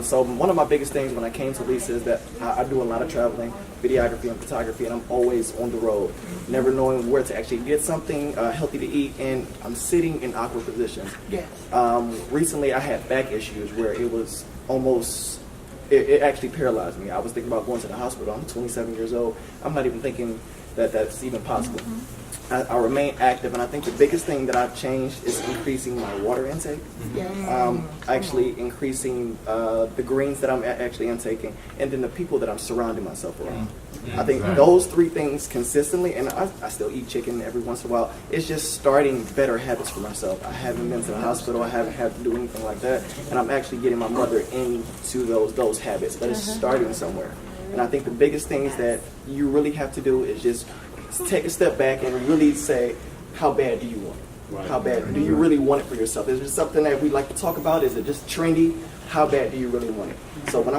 So one of my biggest things when I came to Lisa is that I do a lot of traveling, videography and photography, and I'm always on the road, never knowing where to actually get something healthy to eat, and I'm sitting in awkward positions. Yes. Recently I had back issues where it was almost, it actually paralyzed me. I was thinking about going to the hospital. I'm 27 years old. I'm not even thinking that that's even possible. I remain active, and I think the biggest thing that I've changed is increasing my water intake. Actually increasing the greens that I'm actually intaking, and then the people that I'm surrounding myself around. I think those 3 things consistently, and I still eat chicken every once in a while. It's just starting better habits for myself. I haven't been to the hospital. I haven't had to do anything like that, and I'm actually getting my mother into those habits. But it's starting somewhere, and I think the biggest things that you really have to do is just take a step back and really say, how bad do you want it? Right. How bad do you really want it for yourself? Is it something that we like to talk about? Is it just trendy? How bad do you really want it? So when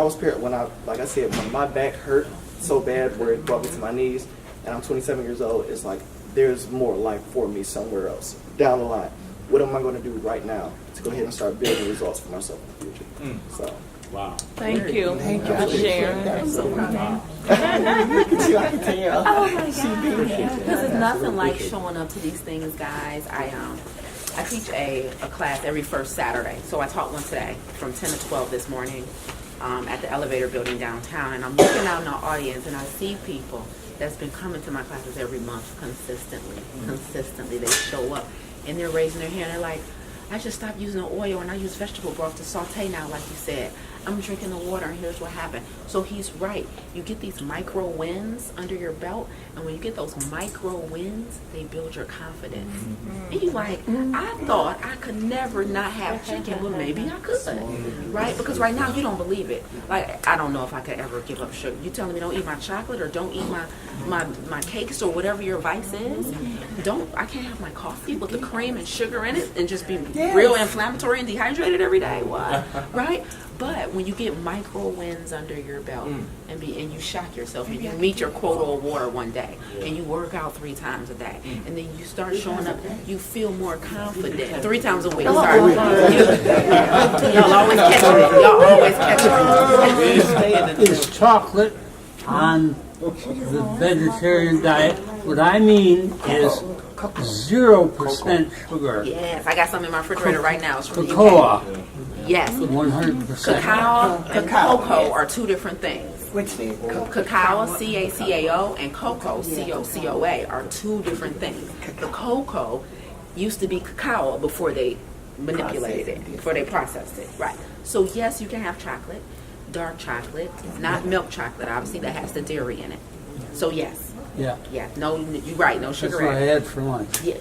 like I said, when my back hurt so bad where it brought me to my knees, and I'm 27 years old, it's like there's more life for me somewhere else down the line. What am I going to do right now to go ahead and start building results for myself in the future? So. Wow. Thank you. Thank you for sharing. Look at you, I can tell. Oh my God. Because it's nothing like showing up to these things, guys. I teach a class every first Saturday. So I taught one today from 10 to 12 this morning. at the elevator building downtown, and I'm looking out in the audience, and I see people that's been coming to my classes every month consistently. Consistently, they show up, and they're raising their hand. And they're like, I just stopped using the oil, and I use vegetable broth to saute now, like you said. I'm drinking the water, and here's what happened. So he's right. You get these micro wins under your belt, and when you get those micro wins, they build your confidence. And you're like, I thought I could never not have chicken. Well, maybe I could, right? Because right now you don't believe it. Like, I don't know if I could ever give up sugar. You telling me don't eat my chocolate or don't eat my cakes or whatever your vice is? I can't have my coffee with the cream and sugar in it and just be real inflammatory and dehydrated every day. What? Right? But when you get micro wins under your belt and you shock yourself and you meet your quota of water one day and you work out 3 times a day and then you start showing up, you feel more confident. 3 times a week. Sorry. Y'all always catch me. Y'all always catch me. Is chocolate on the vegetarian diet? What I mean is 0% sugar. Yes, I got some in my refrigerator right now. It's from the Cocoa. UK. Yes. 100%. Cacao and cocoa are 2 different things. Which thing? Cacao, C-A-C-A-O, and cocoa, C-O-C-O-A, are 2 different things. The cocoa used to be cacao before they manipulated it, before they processed it. Right. So yes, you can have chocolate, dark chocolate, not milk chocolate, obviously, that has the dairy in it. So yes. Yeah. Yeah. No, you're right. No That's sugar what I added. had for lunch. Yeah.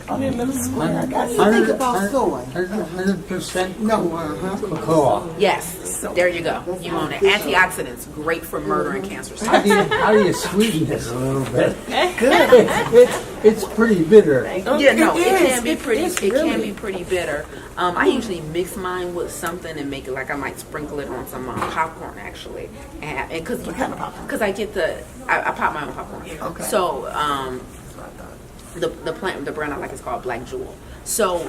On that little square, I got Think about soy. 100% no. cocoa. Yes. There you go. You want it. Antioxidants, great for murder and cancer cells. How do you sweeten this a little bit? Good. It's pretty bitter. Yeah, no, it can be pretty. It can be pretty bitter. I usually mix mine with something and make it like I might sprinkle it on some popcorn actually, and because I get I pop my own popcorn. Okay. So the brand I like is called Black Jewel. So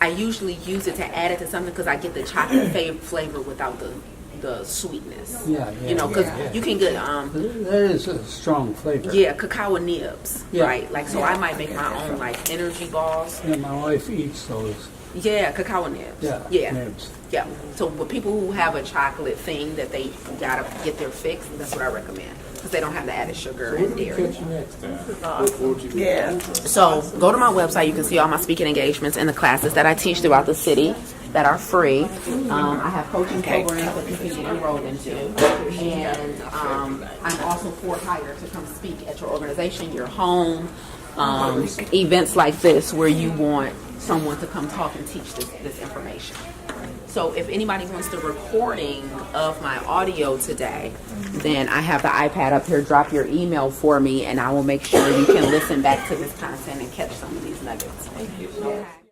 I usually use it to add it to something because I get the chocolate flavor without the sweetness. Yeah. You know, because you can get That is a strong flavor. yeah, cacao nibs, Yeah. right? Like, so I might make my own, like, energy balls. Yeah, my wife eats those. Yeah, cacao nibs. Yeah. Nibs. Yeah. So with people who have a chocolate thing that they gotta get their fix, that's what I recommend. Because they don't have the added sugar and dairy. Catch you next time. Yeah. So go to my website. You can see all my speaking engagements and the classes that I teach throughout the city that are free. I have coaching programs that you can get enrolled into. And I'm also for hire to come speak at your organization, your home, events like this where you want someone to come talk and teach this information. So if anybody wants the recording of my audio today, then I have the iPad up here. Drop your email for me, and I will make sure you can listen back to this content and catch some of these nuggets. Thank you.